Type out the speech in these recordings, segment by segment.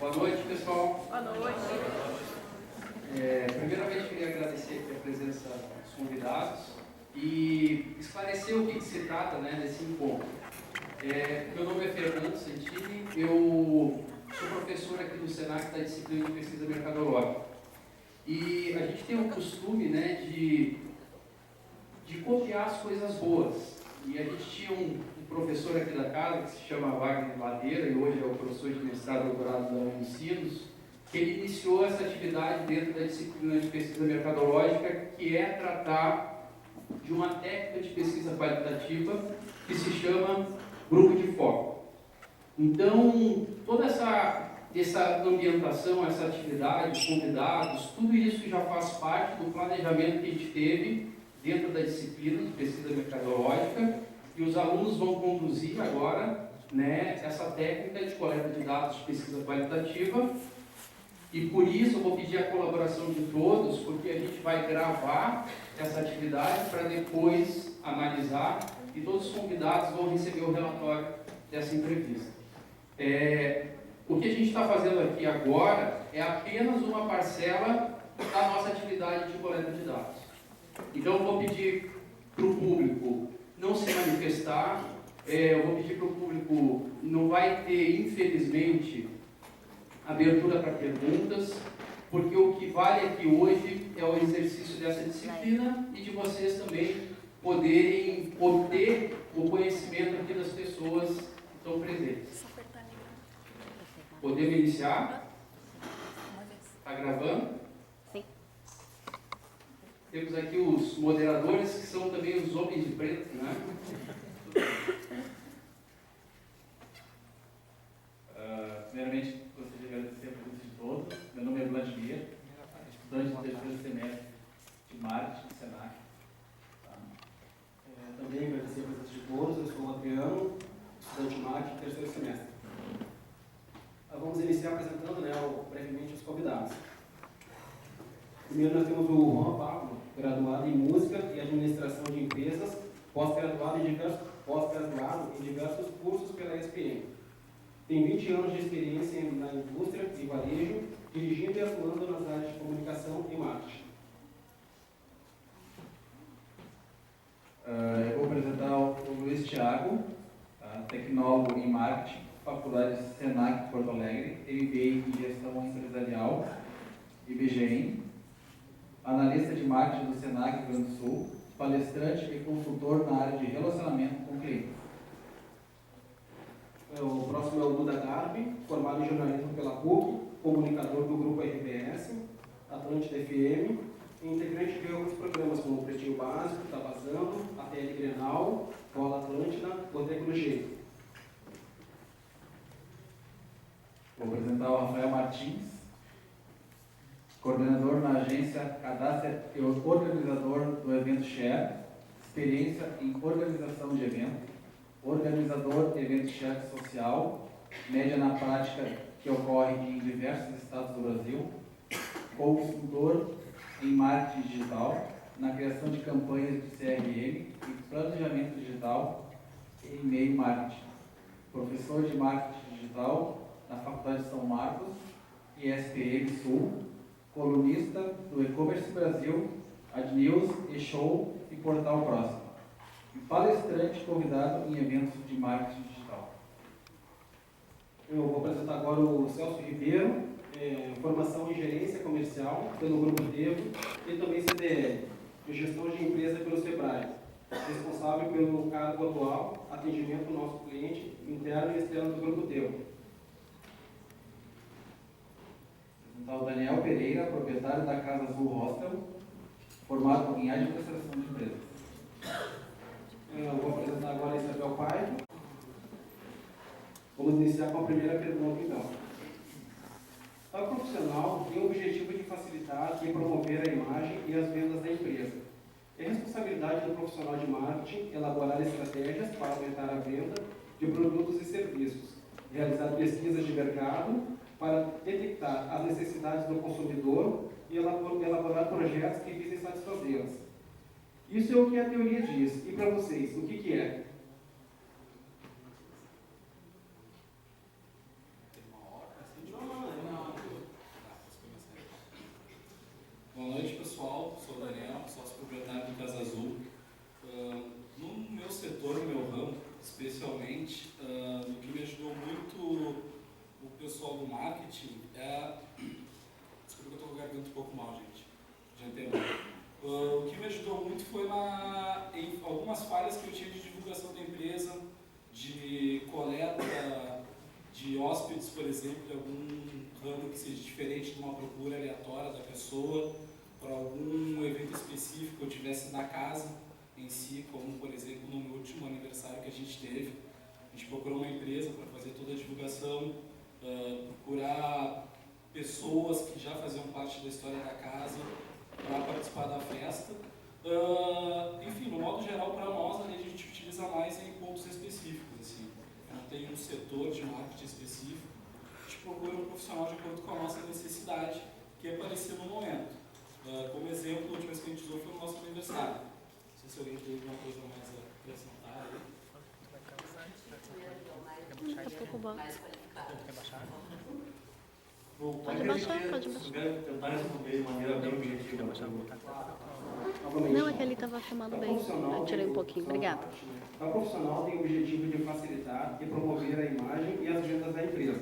Boa noite, pessoal. Boa noite. Primeiramente, queria agradecer aqui a presença dos convidados e esclarecer o que se trata, né, desse encontro. Meu nome é Fernando Santini, eu sou professor aqui do SENAC da disciplina de pesquisa mercadológica. E a gente tem o costume, né, de copiar as coisas boas. E a gente tinha um professor aqui da casa, que se chama Wagner Ladeira, e hoje é o professor de mestrado e doutorado da Unicinos, que ele iniciou essa atividade dentro da disciplina de pesquisa mercadológica, que é tratar de uma técnica de pesquisa qualitativa que se chama grupo de foco. Então, toda essa ambientação, essa atividade, os convidados, tudo isso já faz parte do planejamento que a gente teve dentro da disciplina de pesquisa mercadológica, e os alunos vão conduzir agora, né, essa técnica de coleta de dados de pesquisa qualitativa. E por isso eu vou pedir a colaboração de todos, porque a gente vai gravar essa atividade para depois analisar, e todos os convidados vão receber o relatório dessa entrevista. O que a gente está fazendo aqui agora é apenas uma parcela da nossa atividade de coleta de dados. Então eu vou pedir para o público não se manifestar, eu vou pedir para o público, não vai ter, infelizmente, abertura para perguntas, porque o que vale aqui hoje é o exercício dessa disciplina e de vocês também poderem obter o conhecimento aqui das pessoas que estão presentes. Podemos iniciar? Está gravando? Sim. Temos aqui os moderadores, que são também os homens de preto, né? Primeiramente, gostaria de agradecer a presença de todos. Meu nome é Vladimir, estudante do terceiro semestre de marketing do SENAC. Também agradecer a presença de todos. Eu sou o Adriano, estudante de marketing, terceiro semestre. Vamos iniciar apresentando, né, brevemente os convidados. Primeiro nós temos o Juan Pablo, graduado em Música e Administração de Empresas, pós-graduado em diversos cursos pela ESPM. Tem 20 anos de experiência na indústria e varejo, dirigindo e atuando nas áreas de comunicação e marketing. Eu vou apresentar o Luiz Thiago, tecnólogo em marketing, faculdade SENAC Porto Alegre, MBA em Gestão Empresarial, IBGM, analista de marketing do SENAC Rio Grande do Sul, palestrante e consultor na área de relacionamento com clientes. O próximo é o Duda Garbi, formado em jornalismo pela PUC, comunicador do grupo RBS, Atlântida FM, e integrante de alguns programas como Pretinho Básico, Tá Vazando, ATL Grenal, Bola Atlântida, Boteco do G. Vou apresentar o Rafael Martins, coordenador na agência Cadastro e organizador do evento Share, experiência em organização de evento, organizador de evento Share social, média na prática que ocorre em diversos estados do Brasil, consultor em marketing digital, na criação de campanhas de CRM e planejamento digital e e-mail marketing, professor de marketing digital na Faculdade de São Marcos e SPM Sul, colunista do E-Commerce Brasil, AdNews, E-Show e Portal Próximo, e palestrante convidado em eventos de marketing digital. Eu vou apresentar agora o Celso Ribeiro, formação em gerência comercial pelo Grupo Devo e também CDL, de gestão de empresa pelo SEBRAE, responsável pelo cargo atual, atendimento ao nosso cliente interno e externo do Grupo Devo. O Daniel Pereira, proprietário da Casa Azul Hostel, formado em administração de empresas. Eu vou apresentar agora a Isabel Paiva. Vamos iniciar com a primeira pergunta, então. Tal profissional tem o objetivo de facilitar e promover a imagem e as vendas da empresa. É responsabilidade do profissional de marketing elaborar estratégias para aumentar a venda de produtos e serviços, realizar pesquisas de mercado para detectar as necessidades do consumidor e elaborar projetos que visem satisfazê-las. Isso é o que a teoria diz. E para vocês, o que é? hóspedes, por exemplo, de algum ramo que seja diferente de uma procura aleatória da pessoa, para algum evento específico que eu tivesse na casa em si, como por exemplo no meu último aniversário que a gente teve. A gente procurou uma empresa para fazer toda a divulgação, procurar pessoas que já faziam parte da história da casa para participar da festa. Enfim, no modo geral, para nós, a gente utiliza mais em pontos específicos. Assim. Não tem um setor de marketing específico. A gente procura um profissional de acordo com a nossa necessidade, que apareceu no momento. Como exemplo, a última vez que a gente usou foi o nosso aniversário. Não sei se alguém tem alguma coisa mais a acrescentar aí. Tá pouco bom. Pode baixar. Tentar responder de maneira bem objetiva. Não, é que ele estava chamando bem. Eu tirei um pouquinho, obrigada. A profissional tem o objetivo de facilitar e promover a imagem e as vendas da empresa.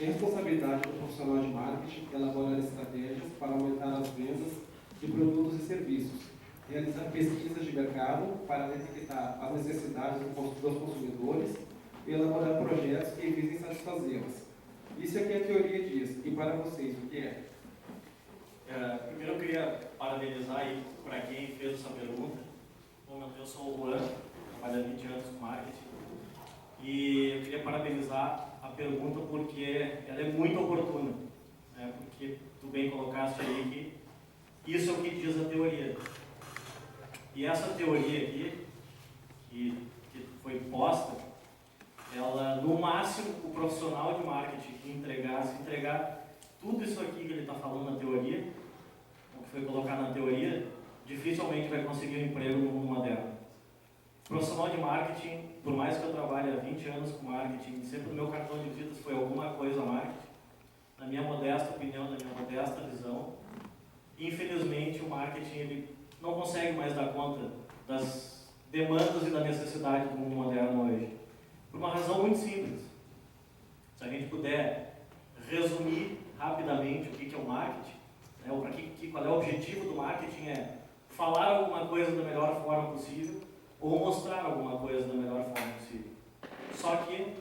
É responsabilidade do profissional de marketing elaborar estratégias para aumentar as vendas de produtos e serviços, realizar pesquisas de mercado para detectar as necessidades dos consumidores e elaborar projetos que visem satisfazê-las. Isso é que a teoria diz. E para vocês, o que é? Primeiro eu queria parabenizar aí para quem fez essa pergunta. Bom, eu sou o Juan, trabalho há 20 anos com marketing. E eu queria parabenizar a pergunta porque ela é muito oportuna. Né? Porque tu bem colocaste aí que isso é o que diz a teoria. E essa teoria aqui, que foi posta, ela, no máximo, o profissional de marketing que entregar tudo isso aqui que ele está falando na teoria, o que foi colocado na teoria, dificilmente vai conseguir um emprego no mundo moderno. Profissional de marketing, por mais que eu trabalhe há 20 anos com marketing, sempre o meu cartão de visitas foi alguma coisa marketing, na minha modesta opinião, na minha modesta visão, infelizmente o marketing ele não consegue mais dar conta das demandas e da necessidade do mundo moderno hoje. Por uma razão muito simples. Se a gente puder resumir rapidamente o que é o marketing, né, qual é o objetivo do marketing, é falar alguma coisa da melhor forma possível ou mostrar alguma coisa da melhor forma possível. Só que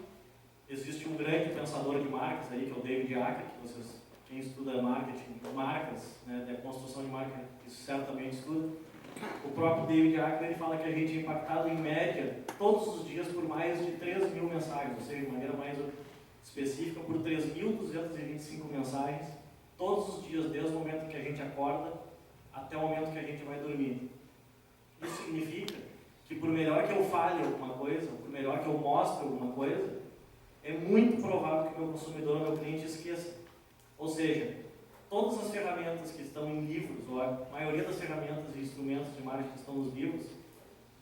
existe um grande pensador de marcas aí, que é o David Acker, que vocês, quem estuda marketing, marcas, né, da construção de marca, isso certamente estuda. O próprio David Acker ele fala que a gente é impactado em média todos os dias por mais de 3.000 mensagens, ou seja, de maneira mais específica, por 3.225 mensagens, todos os dias, desde o momento em que a gente acorda até o momento que a gente vai dormir. Isso significa que por melhor que eu fale alguma coisa, por melhor que eu mostre alguma coisa, é muito provável que o meu consumidor, o meu cliente esqueça. Ou seja, todas as ferramentas que estão em livros, ou a maioria das ferramentas e instrumentos de marketing que estão nos livros,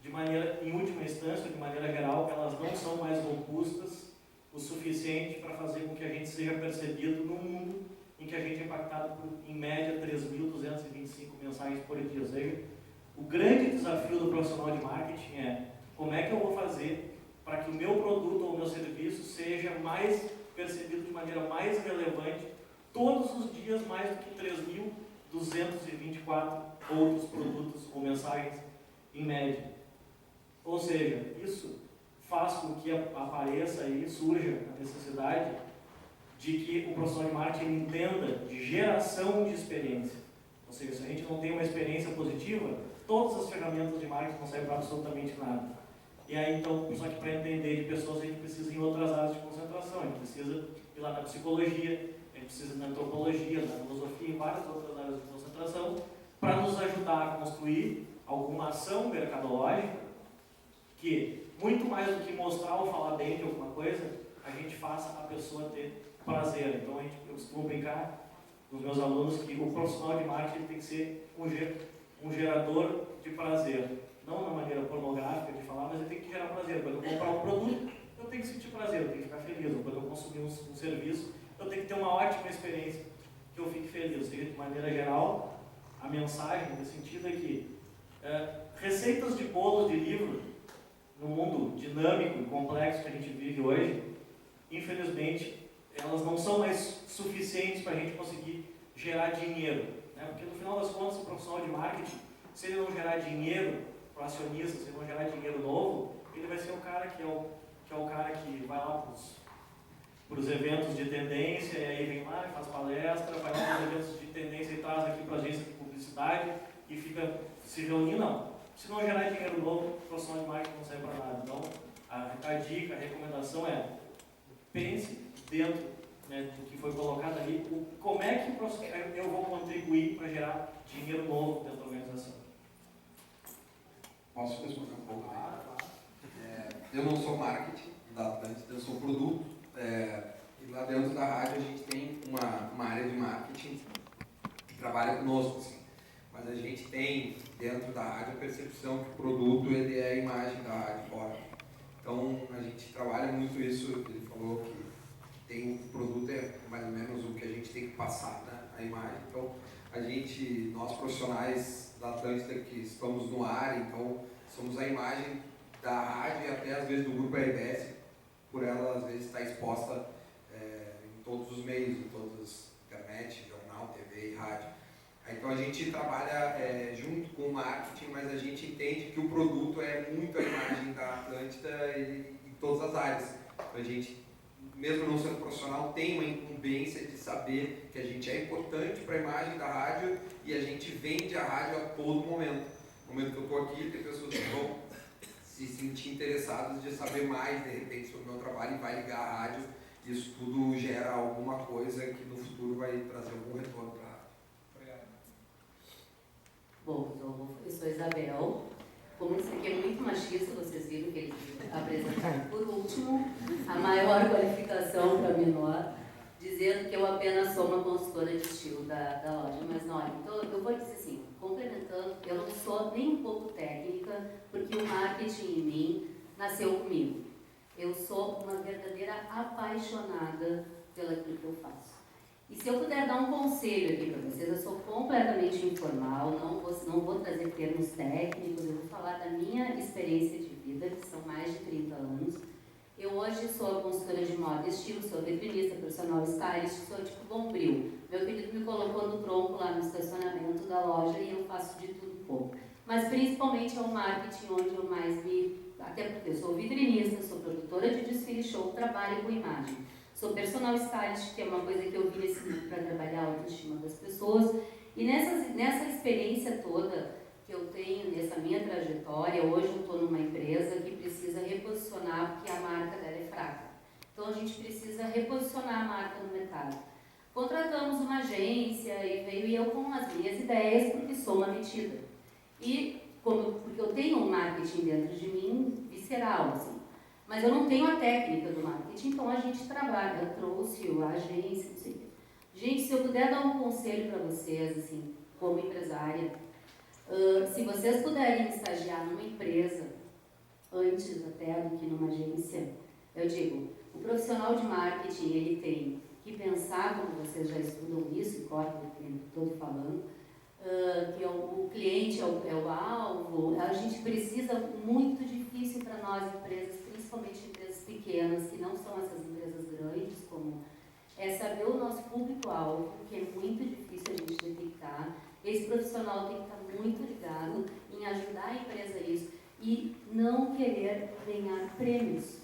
em última instância, de maneira geral, elas não são mais robustas o suficiente para fazer com que a gente seja percebido no mundo em que a gente é impactado por, em média, 3.225 mensagens por dia. Ou seja, o grande desafio do profissional de marketing é como é que eu vou fazer para que o meu produto ou o meu serviço seja mais percebido de maneira mais relevante todos os dias, mais do que 3.224 outros produtos ou mensagens em média. Ou seja, isso faz com que apareça e surja a necessidade de que o profissional de marketing entenda de geração de experiência. Ou seja, se a gente não tem uma experiência positiva, todas as ferramentas de marketing não servem para absolutamente nada. E aí, então, só que para entender de pessoas, a gente precisa ir em outras áreas de concentração. A gente precisa ir lá na psicologia, a gente precisa ir na antropologia, na filosofia, em várias outras áreas de concentração, para nos ajudar a construir alguma ação mercadológica que, muito mais do que mostrar ou falar bem de alguma coisa, a gente faça a pessoa ter prazer. Então, eu costumo brincar com os meus alunos que o profissional de marketing tem que ser um gerador de prazer. Não na maneira pornográfica de falar, mas ele tem que gerar prazer. Quando eu comprar um produto, eu tenho que sentir prazer, eu tenho que ficar feliz. Ou quando eu consumir um serviço, eu tenho que ter uma ótima experiência, que eu fique feliz. Ou seja, de maneira geral, a mensagem nesse sentido é que receitas de bolos de livro, no mundo dinâmico e complexo que a gente vive hoje, infelizmente, elas não são mais suficientes para a gente conseguir gerar dinheiro. Né? Porque no final das contas, o profissional de marketing, se ele não gerar dinheiro para o acionista, se ele não gerar dinheiro novo, ele vai ser o cara que é o cara que vai lá para os os eventos de tendência, e aí vem lá e faz palestra, vai lá nos eventos de tendência e traz aqui para a agência de publicidade e fica se reunindo, não. Se não gerar dinheiro novo, o profissional de marketing não serve para nada. Então, a dica, a recomendação é, pense dentro, né, do que foi colocado ali, como é que eu vou contribuir para gerar dinheiro novo dentro da organização. Posso responder um pouco? Eu não sou marketing da Atlântida, eu sou produto. E lá dentro da rádio a gente tem uma área de marketing que trabalha conosco, assim. Mas a gente tem dentro da rádio a percepção que o produto ele é a imagem da rádio fora. Então a gente trabalha muito isso. Ele falou que tem o produto é mais ou menos o que a gente tem que passar, né, a imagem. Então nós profissionais da Atlântida que estamos no ar, então somos a imagem da rádio e até às vezes do grupo RBS, por ela às vezes estar exposta em todos os meios, em todas internet, jornal, TV e rádio. Então a gente trabalha junto com o marketing, mas a gente entende que o produto é muito a imagem da Atlântida em todas as áreas. Então a gente, mesmo não sendo profissional, tem uma incumbência de saber que a gente é importante para a imagem da rádio e a gente vende a rádio a todo momento. No momento que eu estou aqui, tem pessoas que vão se sentir interessadas de saber mais, de repente, sobre o meu trabalho e vai ligar a rádio. Isso tudo gera alguma coisa que no futuro vai trazer algum retorno para a rádio. Obrigado. Bom, eu sou Isabel. Como isso aqui é muito machista, vocês viram que eles apresentaram por último a maior qualificação para menor, dizendo que eu apenas sou uma consultora de estilo da loja. Mas não, então eu vou dizer assim, complementando, eu não sou nem um pouco técnica, porque o marketing em mim nasceu comigo. Eu sou uma verdadeira apaixonada pelo que eu faço. E se eu puder dar um conselho aqui para vocês, eu sou completamente informal, não vou trazer termos técnicos, eu vou falar da minha experiência de vida, que são mais de 30 anos. Eu hoje sou consultora de moda e estilo, sou vitrinista, profissional stylist, sou tipo bombril. Meu querido me colocou no tronco lá no estacionamento da loja e eu faço de tudo um pouco. Mas principalmente é o marketing onde eu mais até porque eu sou vitrinista, sou produtora de desfile show, trabalho com imagem. Sou personal stylist, que é uma coisa que eu vi nesse livro para trabalhar a autoestima das pessoas. E nessa experiência toda que eu tenho, nessa minha trajetória, hoje eu estou numa empresa que precisa reposicionar, porque a marca dela é fraca. Então a gente precisa reposicionar a marca no mercado. Contratamos uma agência e veio eu com as minhas ideias, porque sou uma metida. E porque eu tenho um marketing dentro de mim visceral, assim. Mas eu não tenho a técnica do marketing, então a gente trabalha. Eu trouxe a agência, não sei o quê. Gente, se eu puder dar um conselho para vocês, assim, como empresária, se vocês puderem estagiar numa empresa, antes até do que numa agência, eu digo, o profissional de marketing, ele tem que pensar, como vocês já estudam isso, e corre o tempo todo falando, que o cliente é o alvo. A gente precisa, muito difícil para nós, empresas, principalmente empresas pequenas, que não são essas empresas grandes, como é saber o nosso público-alvo, que é muito difícil a gente detectar. Esse profissional tem que estar muito ligado em ajudar a empresa a isso e não querer ganhar prêmios.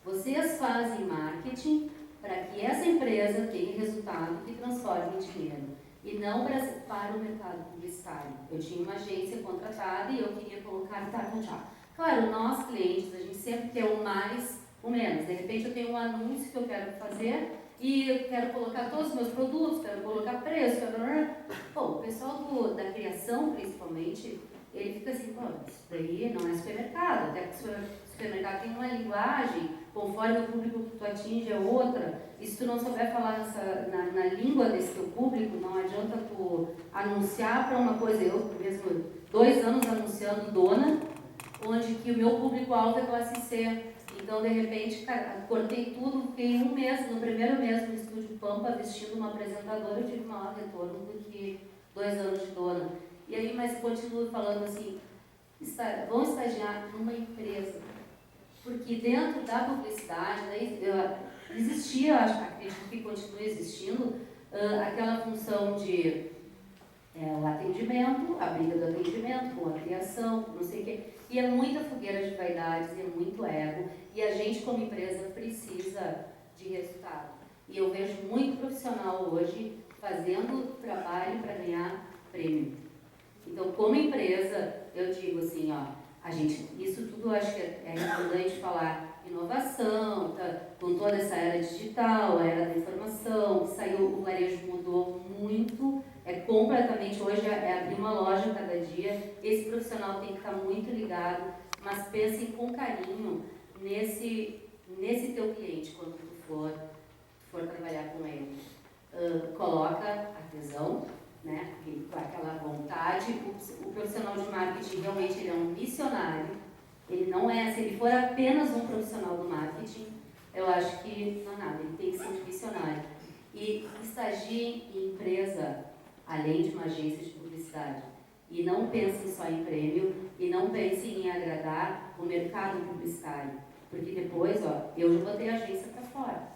Vocês fazem marketing para que essa empresa tenha resultado que transforme em dinheiro e não para o mercado publicitário. Eu tinha uma agência contratada e eu queria colocar já. Claro, nós clientes, a gente sempre quer o mais, o menos. De repente eu tenho um anúncio que eu quero fazer e eu quero colocar todos os meus produtos, quero colocar preço, Bom, o pessoal da criação, principalmente, ele fica assim, pô, isso daí não é supermercado, até porque o supermercado tem uma linguagem, conforme o público que tu atinge é outra, e se tu não souber falar na língua desse teu público, não adianta tu anunciar para uma coisa. Eu mesmo, 2 anos anunciando Dona, onde que o meu público-alvo é classe C. Então, de repente, cara, cortei tudo, fiquei 1 mês, no primeiro mês no Estúdio Pampa, vestindo uma apresentadora, eu tive maior retorno do que 2 anos de Dona. E aí, mas continuo falando assim, vão estagiar numa empresa, porque dentro da publicidade, existia, acredito que continua existindo, aquela função de o atendimento, a briga do atendimento, com a criação, não sei o quê. E é muita fogueira de vaidades, e é muito ego. E a gente, como empresa, precisa de resultado. E eu vejo muito profissional hoje fazendo trabalho para ganhar prêmio. Então, como empresa, eu digo assim, ó, isso tudo eu acho que é importante falar, inovação, tá, com toda essa era digital, a era da informação, que saiu, o varejo mudou muito, completamente, hoje é abrir uma loja cada dia, esse profissional tem que estar muito ligado, mas pensem com carinho nesse teu cliente, quando tu for trabalhar com ele. Coloca artesão, né, com aquela vontade. O profissional de marketing realmente ele é um missionário. Ele não é, se ele for apenas um profissional do marketing, eu acho que não é nada, ele tem que ser um missionário. E estagie em empresa, além de uma agência de publicidade. E não pensem só em prêmio, e não pensem em agradar o mercado publicitário. Porque depois, ó, eu já botei a agência para fora.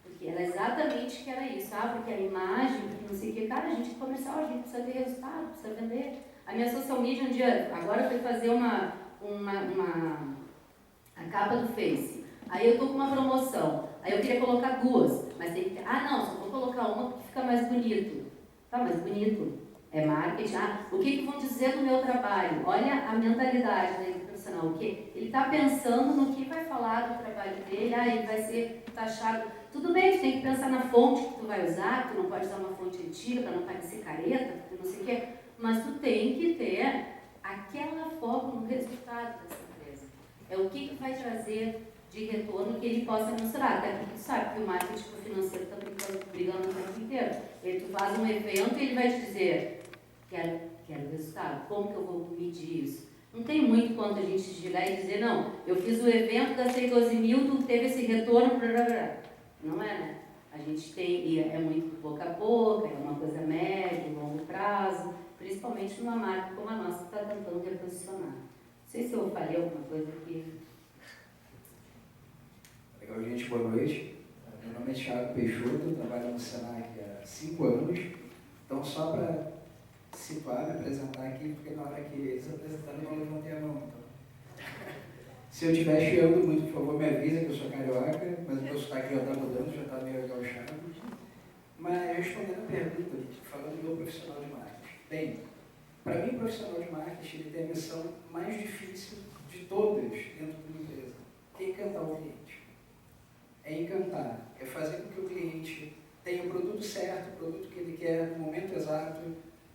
Porque era exatamente que era isso, porque a imagem, porque não sei o que, cara, a gente é comercial, a gente precisa ter resultado, precisa vender. A minha social media um dia, agora foi fazer a capa do Face. Aí eu tô com uma promoção, aí eu queria colocar duas, mas tem que ter, não, só vou colocar uma porque fica mais bonito. Tá, mais bonito. É marketing. O que vão dizer do meu trabalho? Olha a mentalidade do profissional. O que? Ele está pensando no que vai falar do trabalho dele, ele vai ser taxado. Tudo bem, tu tem que pensar na fonte que tu vai usar, tu não pode usar uma fonte antiga para não parecer careta, não sei o quê, mas tu tem que ter aquela foco no resultado dessa empresa. É o que vai trazer de retorno que ele possa mostrar. Até porque tu sabe que o marketing financeiro está brigando o tempo inteiro. Tu faz um evento e ele vai te dizer, quero resultado, como que eu vou medir isso? Não tem muito quanto a gente chegar e dizer, não, eu fiz o evento, gastei 12 mil, tu teve esse retorno, blá, blá, blá. Não é, né? A gente tem, é muito boca a boca, é uma coisa média, longo prazo, principalmente numa marca como a nossa que está tentando reposicionar. Não sei se eu falei alguma coisa aqui. Legal, gente, boa noite. Meu nome é Thiago Peixoto, trabalho no Senac há 5 anos. Então, só para situar, me apresentar aqui, porque na hora que eles apresentaram, eu não levantei a mão. Então. Se eu estiver chiando muito, por favor, me avisa que eu sou carioca, mas o meu sotaque já está mudando, já está meio gauchado. Mas, respondendo a pergunta, falando do meu profissional de marketing. Bem, para mim, o profissional de marketing ele tem a missão mais difícil de todas dentro de uma empresa, que é encantar o cliente. É encantar, é fazer com que o cliente tenha o produto certo, o produto que ele quer no momento exato,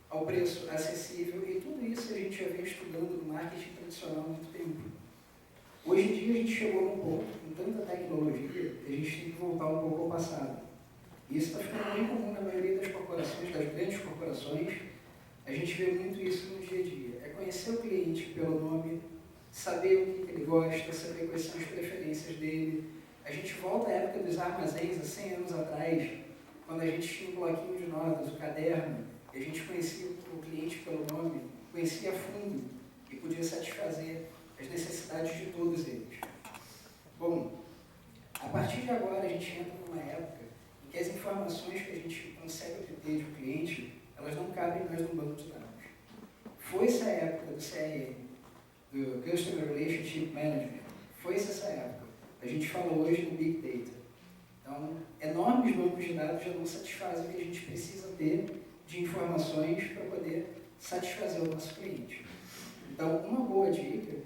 ao preço acessível, e tudo isso a gente já vem estudando no marketing tradicional há muito tempo. Hoje em dia a gente chegou num ponto, com tanta tecnologia, que a gente tem que voltar um pouco ao passado. E isso está ficando bem comum na maioria das corporações, das grandes corporações. A gente vê muito isso no dia a dia. É conhecer o cliente pelo nome, saber o que ele gosta, saber quais são as preferências dele. A gente volta à época dos armazéns, há 100 anos atrás, quando a gente tinha um bloquinho de notas, o caderno, e a gente conhecia o cliente pelo nome, conhecia a fundo e podia satisfazer as necessidades de todos eles. Bom, a partir de agora a gente entra numa época em que as informações que a gente consegue obter do cliente, elas não cabem mais no banco de dados. Foi essa época do CRM, do Customer Relationship Management, foi essa época. A gente fala hoje no Big Data. Então, enormes bancos de dados já não satisfazem o que a gente precisa ter de informações para poder satisfazer o nosso cliente. Então, uma boa dica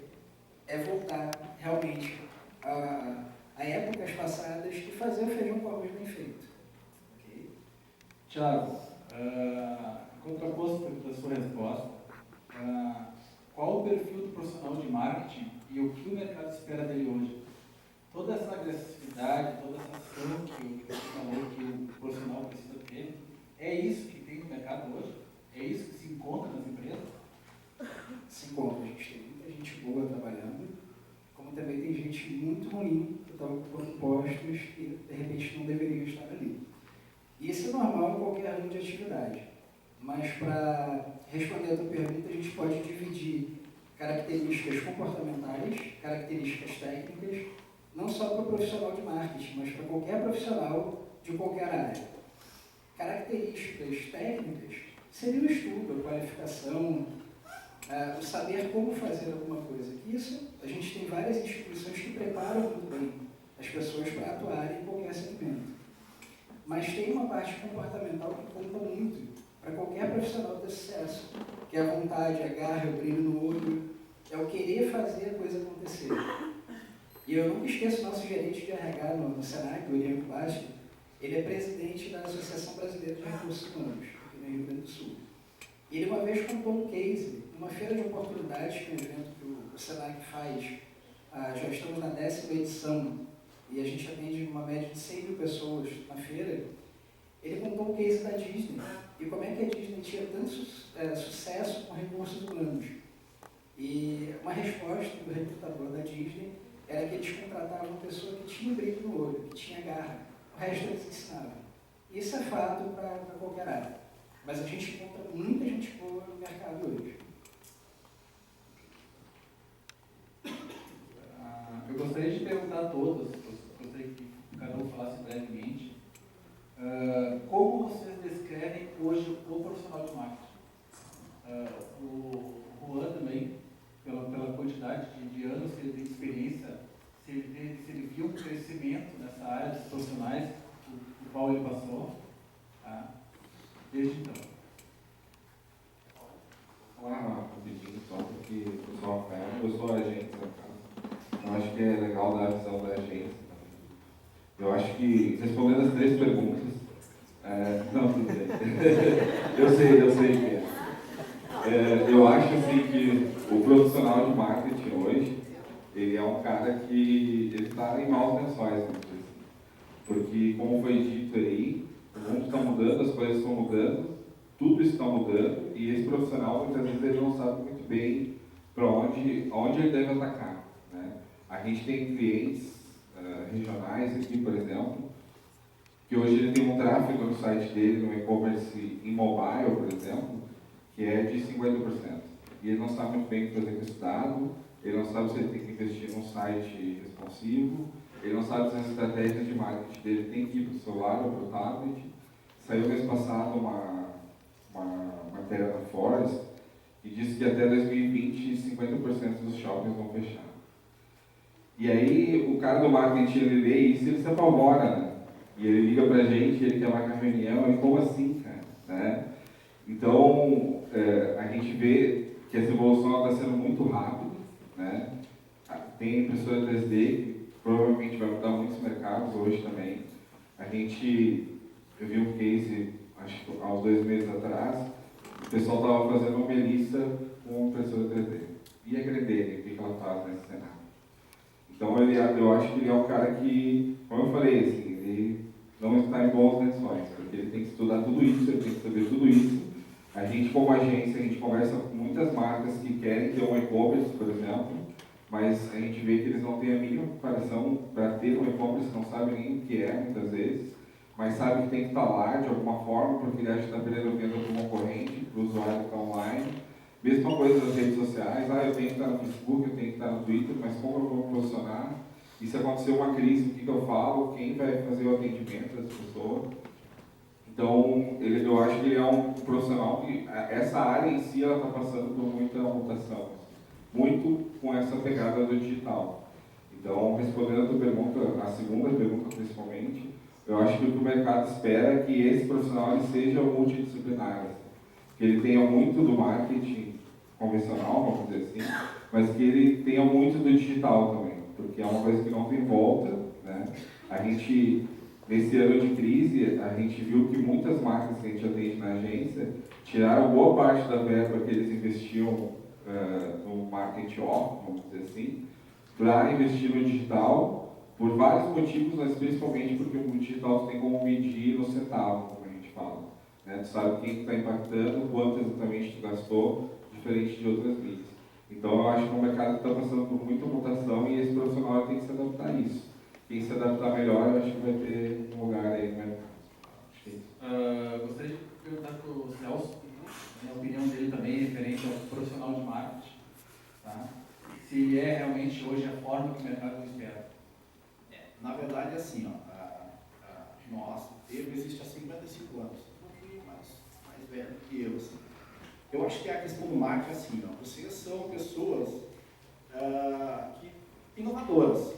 é voltar realmente a épocas passadas e fazer o feijão com arroz bem feito. Okay? Tiago, contraposto da sua resposta, qual o perfil do profissional de marketing e o que o mercado espera dele hoje? Toda essa agressividade, toda essa ação que você falou que o profissional precisa ter, é isso que tem no mercado hoje? É isso que se encontra nas empresas? Se encontra, a gente tem muita gente boa trabalhando, como também tem gente muito ruim que está ocupando postos que de repente não deveriam estar ali. E isso é normal em qualquer ramo de atividade. Mas para responder a tua pergunta, a gente pode dividir características comportamentais, características técnicas, não só para o profissional de marketing, mas para qualquer profissional de qualquer área. Características técnicas seria o estudo, a qualificação, o saber como fazer alguma coisa. Isso, a gente tem várias instituições que preparam muito bem as pessoas para atuarem em qualquer segmento. Mas tem uma parte comportamental que conta muito para qualquer profissional de sucesso, que é a vontade, a garra, o brilho no olho, é o querer fazer a coisa acontecer. E eu nunca esqueço o nosso gerente de RH no Senac, o William Plástico. Ele é presidente da Associação Brasileira de Recursos Humanos, aqui no Rio Grande do Sul. E ele uma vez contou um case, numa feira de oportunidades, que é um evento que o Senac faz. Já estamos na 10ª edição e a gente atende uma média de 100 mil pessoas na feira. Ele contou um case da Disney e como é que a Disney tinha tanto sucesso com recursos humanos. E uma resposta do recrutador da Disney era que eles contratavam uma pessoa que tinha brilho no olho, que tinha garra. O resto eles ensinavam. Isso é fato para qualquer área. Mas a gente encontra muita gente boa no mercado hoje. Eu gostaria de perguntar a todos, gostaria que cada um falasse brevemente, como vocês descrevem hoje o profissional de marketing? O Juan também, pela quantidade de anos que ele tem de experiência, se ele viu um crescimento nessa área dos profissionais do qual ele passou, tá? Desde então. Vou falar rapidinho só, porque o pessoal eu sou agente da casa. Eu acho que é legal dar a visão da agência também. Eu acho que, respondendo as 3 perguntas, não, tudo bem. eu sei que é. Eu acho assim que o profissional de marketing hoje, ele é um cara que ele está em maus lençóis, assim. Porque, como foi dito aí, o mundo está mudando, as coisas estão mudando, tudo está mudando, e esse profissional, muitas vezes, ele não sabe muito bem para onde ele deve atacar, né? A gente tem clientes regionais aqui, por exemplo, que hoje ele tem um tráfego no site dele, no e-commerce em mobile, por exemplo, que é de 50%. E ele não sabe muito bem o que fazer com esse dado, ele não sabe se ele tem que investir num site responsivo, ele não sabe se as estratégias de marketing dele tem que ir para o celular ou para o tablet. Saiu mês passado uma matéria da Forbes que disse que até 2020 50% dos shoppings vão fechar. E aí o cara do marketing, ele lê isso e ele se apavora, né? E ele liga pra gente, ele quer marcar reunião, e como assim, cara? Né? Então, a gente vê que essa evolução está sendo muito rápida, né? Tem impressora 3D, que provavelmente vai mudar muitos mercados hoje também. Eu vi um case, acho que há uns 2 meses atrás, o pessoal estava fazendo uma melissa com impressora 3D. E a Grendene, o que ela faz nesse cenário? Então, eu acho que ele é um cara que, como eu falei, assim, ele não está em bons lençóis, porque ele tem que estudar tudo isso, ele tem que saber tudo isso. A gente, como agência, a gente conversa com muitas marcas que querem ter um e-commerce, por exemplo, mas a gente vê que eles não têm a mínima preparação para ter um e-commerce, não sabem nem o que é, muitas vezes, mas sabem que tem que estar lá de alguma forma, porque ele acha que está perdendo venda para o concorrente, para o usuário que está online. Mesma coisa nas redes sociais, eu tenho que estar no Facebook, eu tenho que estar no Twitter, mas como eu vou posicionar? E se acontecer uma crise, o que eu falo? Quem vai fazer o atendimento dessa pessoa? Então, eu acho que ele é um profissional que, essa área em si, ela está passando por muita mutação, muito com essa pegada do digital. Então, respondendo a tua pergunta, a segunda pergunta principalmente, eu acho que o que o mercado espera é que esse profissional ele seja multidisciplinar, que ele tenha muito do marketing convencional, vamos dizer assim, mas que ele tenha muito do digital também, porque é uma coisa que não tem volta, né? A gente, nesse ano de crise, a gente viu que muitas marcas que a gente atende na agência tiraram boa parte da verba que eles investiam no marketing off, vamos dizer assim, para investir no digital, por vários motivos, mas principalmente porque o digital tem como medir no centavo, como a gente fala. Né? Tu sabe quem está impactando, quanto exatamente tu gastou, diferente de outras mídias. Então eu acho que o mercado está passando por muita mutação e esse profissional tem que se adaptar a isso. Quem se adaptar melhor, eu acho que vai ter um lugar aí no mercado. Gostaria de perguntar para o Celso, a opinião dele também referente ao profissional de marketing, tá? Se é realmente hoje a forma que o mercado espera. Na verdade, assim, nós, ele existe há 55 anos, um pouquinho mais velho que eu, assim. Eu acho que a questão do marketing é assim, vocês são pessoas inovadoras,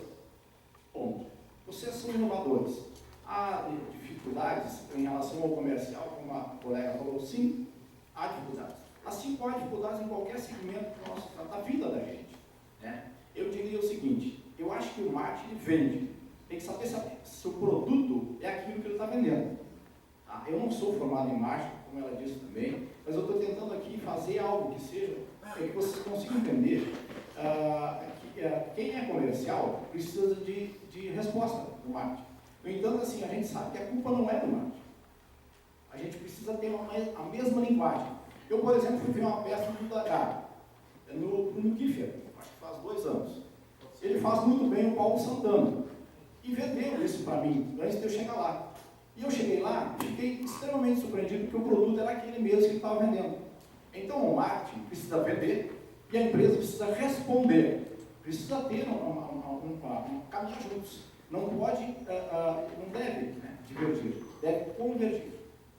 ponto. Vocês são inovadores. Há dificuldades em relação ao comercial, como a colega falou? Sim, há dificuldades. Assim como há dificuldades em qualquer segmento da vida da gente. Né? Eu diria o seguinte, eu acho que o marketing vende. Tem que saber se o produto é aquilo que ele está vendendo. Tá? Eu não sou formado em marketing, como ela disse também, mas eu estou tentando aqui fazer algo que seja, que vocês consigam entender que quem é comercial precisa de resposta do marketing. No entanto, assim, a gente sabe que a culpa não é do marketing. A gente precisa ter a mesma linguagem. Eu, por exemplo, fui ver uma peça do Dagar, no Kiffer, acho que faz 2 anos. Ele faz muito bem o Paulo Santana. E vendeu isso para mim, antes de eu chegar lá. E eu cheguei lá e fiquei extremamente surpreendido, porque o produto era aquele mesmo que ele estava vendendo. Então, o marketing precisa vender e a empresa precisa responder. Precisa ter caminhar juntos. Não pode, não deve divergir, deve convergir.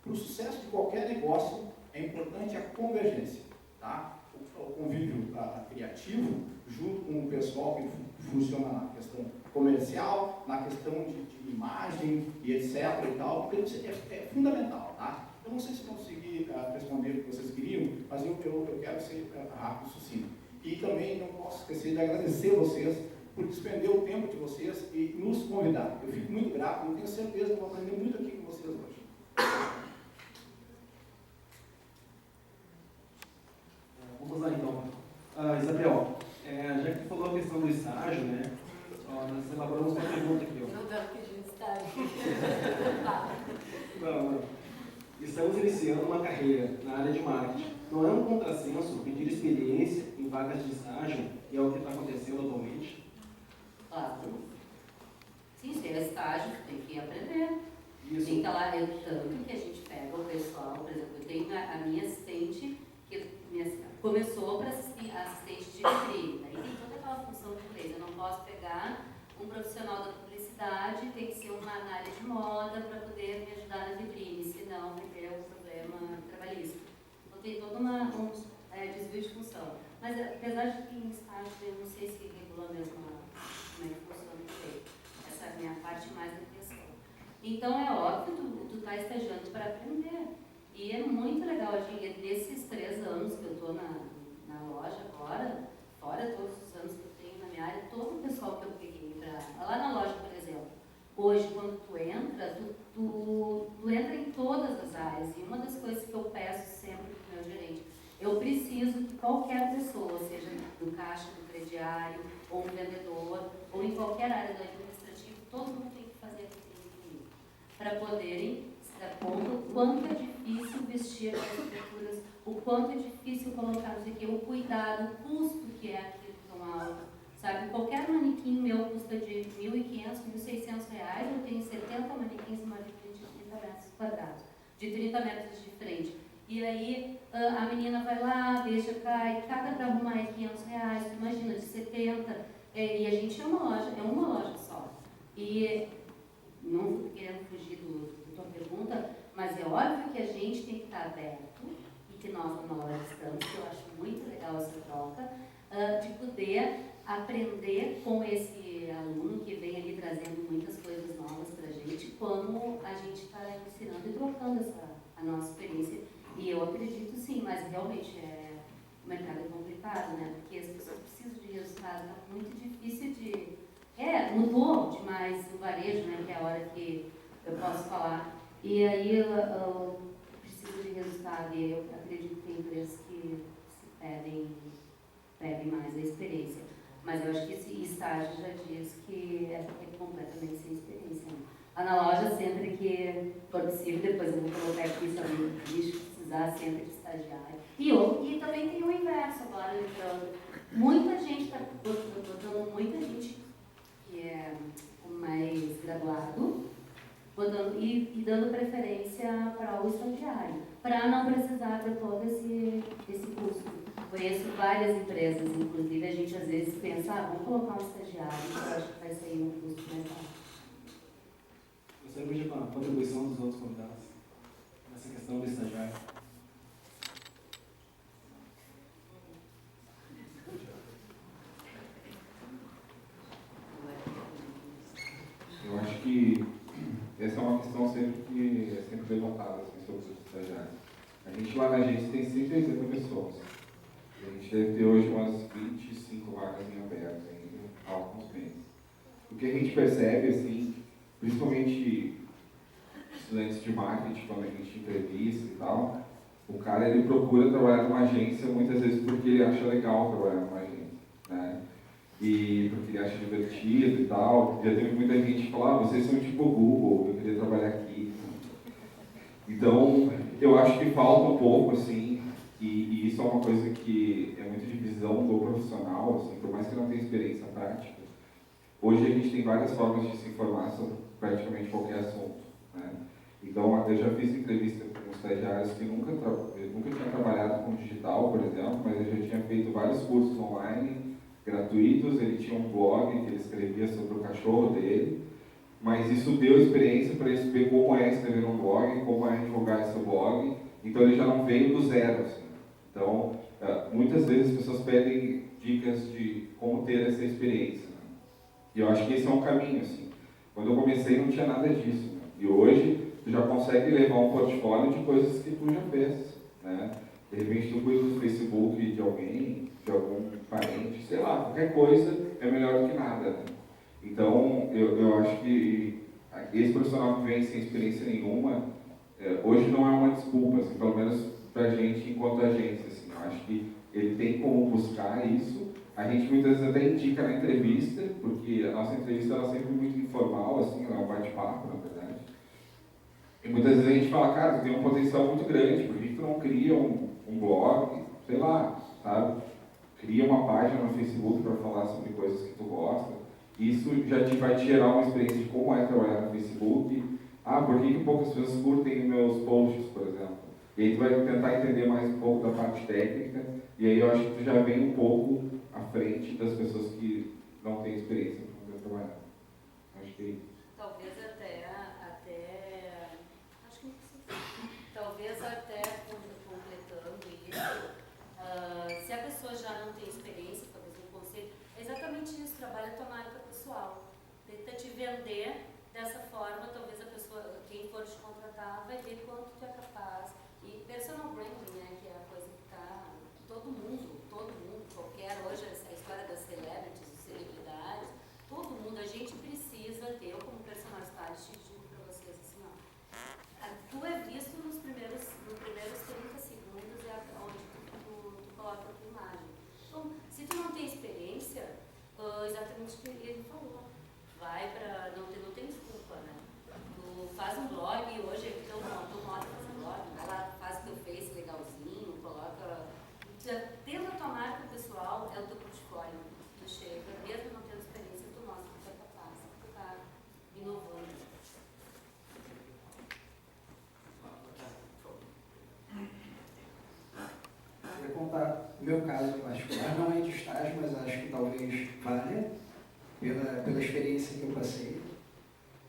Para o sucesso de qualquer negócio, é importante a convergência. Tá? O convívio criativo, junto com o pessoal que funciona na questão comercial, na questão de imagem e etc. e tal, porque é fundamental. Tá? Eu não sei se consegui responder o que vocês queriam, mas eu quero ser rápido e sucinto. E também não posso esquecer de agradecer vocês por despender o tempo de vocês e nos convidar. Eu fico muito grato, eu tenho certeza que vou aprender muito aqui com vocês hoje. Vamos lá então. Isabel, já que tu falou a questão do estágio, né? Nós elaboramos uma pergunta aqui. Não dá para pedir estágio. Não. Estamos iniciando uma carreira na área de marketing. Não é um contrassenso pedir experiência em vagas de estágio, e é o que está acontecendo atualmente? Claro. Sim, se é estágio, tem que aprender. Isso. Tem que estar lá, tanto que a gente pega o pessoal, por exemplo, eu tenho a minha assistente, que começou para assistente de vitrine, daí tem toda aquela função de inglês. Eu não posso pegar um profissional da publicidade, tem que ser uma na área de moda para poder me ajudar na vitrine, senão vai ter um problema trabalhista. Então tem todo um desvio de função. Mas apesar de que em estágio eu não sei se regula mesmo como é que funciona direito. Essa é a minha parte mais da questão. Então é óbvio que tu tá estagiando para aprender. E é muito legal, nesses 3 anos que eu estou na loja agora, fora todos os anos que eu tenho na minha área, todo o pessoal que eu peguei lá na loja, por exemplo, hoje quando tu entra, tu entra em todas as áreas. E uma das coisas que eu peço sempre para o meu gerente, eu preciso que qualquer pessoa, seja do caixa, do crediário, ou um vendedor, ou em qualquer área do administrativo, todo mundo tem que fazer aquilo para poderem dar conta o quanto é difícil vestir as estruturas, o quanto é difícil colocar o cuidado, o custo que é aquilo tão alto. Sabe, qualquer manequim meu custa de R$ 1.500, R$ 1.600, eu tenho 70 manequins numa vitrine de 30 metros quadrados, de 30 metros de frente. E aí a menina vai lá, deixa, cai, cada para arrumar é R$ 500, imagina, de 70, e a gente é uma loja só. E não estou querendo fugir da tua pergunta, mas é óbvio que a gente tem que estar aberto, e que nós na loja estamos, que eu acho muito legal essa troca, de poder aprender com esse aluno que vem ali trazendo muitas coisas novas para a gente, como a gente está ensinando e trocando a nossa experiência. E eu acredito sim, mas realmente o mercado é complicado, né? Porque as pessoas precisam de resultado, está muito difícil de... mudou demais o varejo, né? Que é a hora que eu posso falar. E aí eu preciso de resultado, e eu acredito que tem empresas que pedem mais a experiência. Mas eu acho que esse estágio já diz que é completamente sem experiência. Né? Lá na loja, sempre que for possível, depois eu vou colocar aqui também, se precisar, sempre de estagiário. E também tem o inverso agora, entrando. Muita gente está botando muita gente que é mais graduado, e dando preferência para o estagiário, para não precisar de todo esse custo. Conheço várias empresas, inclusive a gente às vezes pensa, vamos colocar um estagiário, eu acho que vai sair um custo mais alto. Gostaria de pedir com a contribuição dos outros convidados nessa questão do estagiário. Eu acho contratado assim, sobre os estagiários. A gente lá na agência tem 180 pessoas. A gente deve ter hoje umas 25 vagas em aberto ainda, há alguns meses. O que a gente percebe, assim, principalmente estudantes de marketing, quando a gente entrevista e tal, o cara ele procura trabalhar numa agência muitas vezes porque ele acha legal trabalhar numa agência, né? E porque ele acha divertido e tal. Já teve muita gente que fala, vocês são tipo Google, eu queria trabalhar aqui. Então, eu acho que falta um pouco, assim, e isso é uma coisa que é muito de visão do profissional, assim, por mais que não tenha experiência prática. Hoje a gente tem várias formas de se informar sobre praticamente qualquer assunto, né? Então, eu já fiz entrevista com estagiários que nunca tinham trabalhado com digital, por exemplo, mas ele já tinha feito vários cursos online, gratuitos, ele tinha um blog que ele escrevia sobre o cachorro dele, mas isso deu experiência para ele saber como é escrever um blog, como é divulgar esse blog, então ele já não veio do zero, assim. Então, muitas vezes as pessoas pedem dicas de como ter essa experiência, né? E eu acho que esse é um caminho, assim. Quando eu comecei não tinha nada disso, né? E hoje tu já consegue levar um portfólio de coisas que tu já fez, né? De repente tu cuida do Facebook de alguém, de algum parente, sei lá, qualquer coisa é melhor do que nada, né? Então, eu acho que esse profissional que vem sem experiência nenhuma, hoje não é uma desculpa, assim, pelo menos pra gente enquanto agência, assim, eu acho que ele tem como buscar isso. A gente muitas vezes até indica na entrevista, porque a nossa entrevista ela é sempre muito informal, assim, ela é um bate-papo, na verdade. E muitas vezes a gente fala, cara, tu tem um potencial muito grande, por que tu não cria um blog, sei lá, sabe? Cria uma página no Facebook para falar sobre coisas que tu gosta. Isso já vai te gerar uma experiência de como é trabalhar no Facebook. Ah, por que poucas pessoas curtem meus posts, por exemplo? E aí tu vai tentar entender mais um pouco da parte técnica, e aí eu acho que tu já vem um pouco à frente das pessoas que não têm experiência para poder trabalhar. Acho que talvez até acho que não precisa. Talvez até completando isso, se a pessoa já não tem experiência, talvez um conselho, é exatamente isso, trabalha a tua marca pessoal. Tenta te vender dessa forma, talvez a pessoa, quem for te contratar, vai ver quanto tu é capaz. E personal branding, né, que é a coisa que está todo mundo, qualquer, hoje a história das celebrities, celebridades, todo mundo, a gente precisa ter, eu como personal stylist digo para vocês assim, ó, tu é visto nos primeiros 30 segundos, é onde tu coloca a tua imagem. Então, se tu não tem experiência, exatamente o que ele falou, vai para, não tem desculpa, né? Tu faz um blog, hoje tu moda fazer um blog, vai lá, faz o teu face legalzinho, coloca, tendo a tua marca pessoal, é o teu portfólio. Tu chega, mesmo não tendo experiência, tu mostra que tu é capaz, que tu está inovando. Eu vou contar o meu caso particular, não é de estágio, mas acho que talvez valha, pela experiência que eu passei.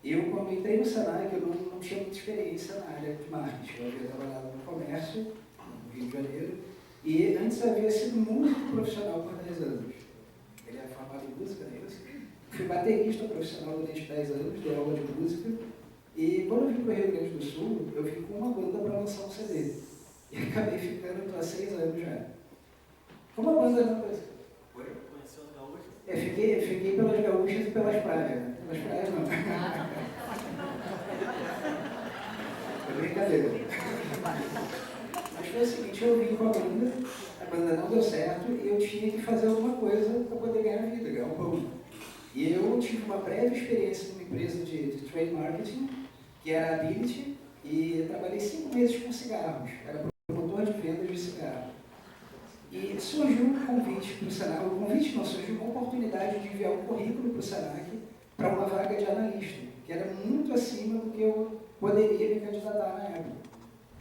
Eu, quando entrei no Senac, eu não tinha muita experiência na área de marketing. Eu havia trabalhado no comércio, no Rio de Janeiro, e antes havia sido músico profissional por 10 anos. Ele é formado em música, não é isso? Fui baterista profissional durante 10 anos, dei aula de música, e quando eu vim para o Rio Grande do Sul, eu vim com uma banda para lançar um CD. E acabei ficando há 6 anos já. Uma banda não conheceu. Oi? Conheceu as gaúchas? Fiquei pelas gaúchas e pelas praias, né? Pelas praias não. É brincadeira. Mas foi o seguinte, eu vim com a banda não deu certo e eu tinha que fazer alguma coisa para poder ganhar vida, ganhar um pão. E eu tive uma breve experiência numa empresa de trade marketing, que era a Ability, e trabalhei 5 meses com cigarros. Era promotor de vendas de cigarro. E surgiu um convite para o Senac, surgiu uma oportunidade de enviar um currículo para o Senac para uma vaga de analista, que era muito acima do que eu poderia me candidatar na época.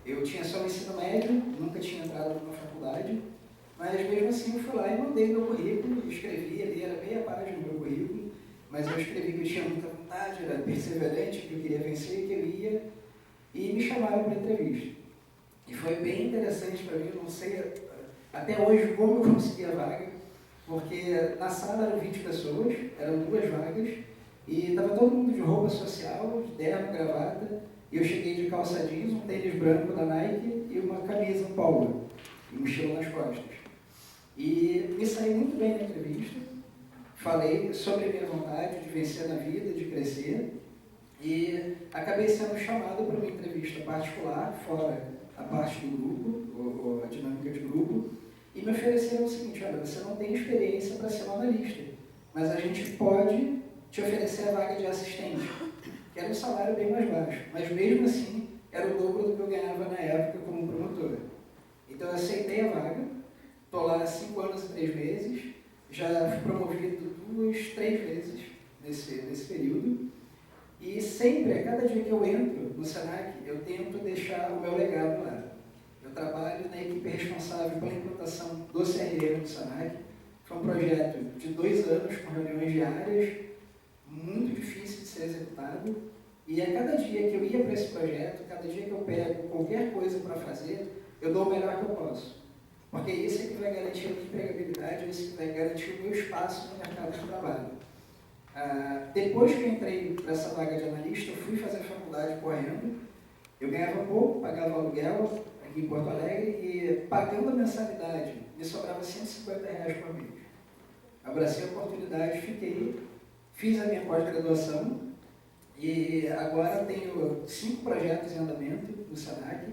Eu tinha só o ensino médio, nunca tinha entrado numa faculdade, mas mesmo assim eu fui lá e mandei meu currículo, escrevi ali, era meia página do meu currículo, mas eu escrevi que eu tinha muita vontade, era perseverante, que eu queria vencer, que eu ia, e me chamaram para entrevista. E foi bem interessante para mim, eu não sei até hoje como eu consegui a vaga, porque na sala eram 20 pessoas, eram 2 vagas, e estava todo mundo de roupa social, de terno, gravata, e eu cheguei de calça jeans, um tênis branco da Nike e uma camisa, um polo, e mochila nas costas. E me saí muito bem na entrevista, falei sobre a minha vontade de vencer na vida, de crescer, e acabei sendo chamado para uma entrevista particular, fora a parte do grupo, ou a dinâmica de grupo, e me ofereceram o seguinte: olha, você não tem experiência para ser um analista, mas a gente pode te oferecer a vaga de assistente, que era um salário bem mais baixo, mas mesmo assim era o dobro do que eu ganhava na época como promotor. Então eu aceitei a vaga, estou lá há 5 anos e 3 meses, já fui promovido 2, 3 vezes nesse período, e sempre, a cada dia que eu entro no Senac, eu tento deixar o meu legado lá. Eu trabalho na equipe responsável pela implantação do CRM do Senac. Foi um projeto de 2 anos, com reuniões diárias, muito difícil de ser executado, e a cada dia que eu ia para esse projeto, cada dia que eu pego qualquer coisa para fazer, eu dou o melhor que eu posso. Porque isso é que vai garantir a minha empregabilidade, isso que vai garantir o meu espaço no mercado de trabalho. Depois que eu entrei para essa vaga de analista, eu fui fazer a faculdade correndo. Eu ganhava pouco, pagava aluguel aqui em Porto Alegre e, pagando a mensalidade, me sobrava R$150 por mês. Abracei a oportunidade, fiquei, fiz a minha pós-graduação e agora tenho 5 projetos em andamento no Senac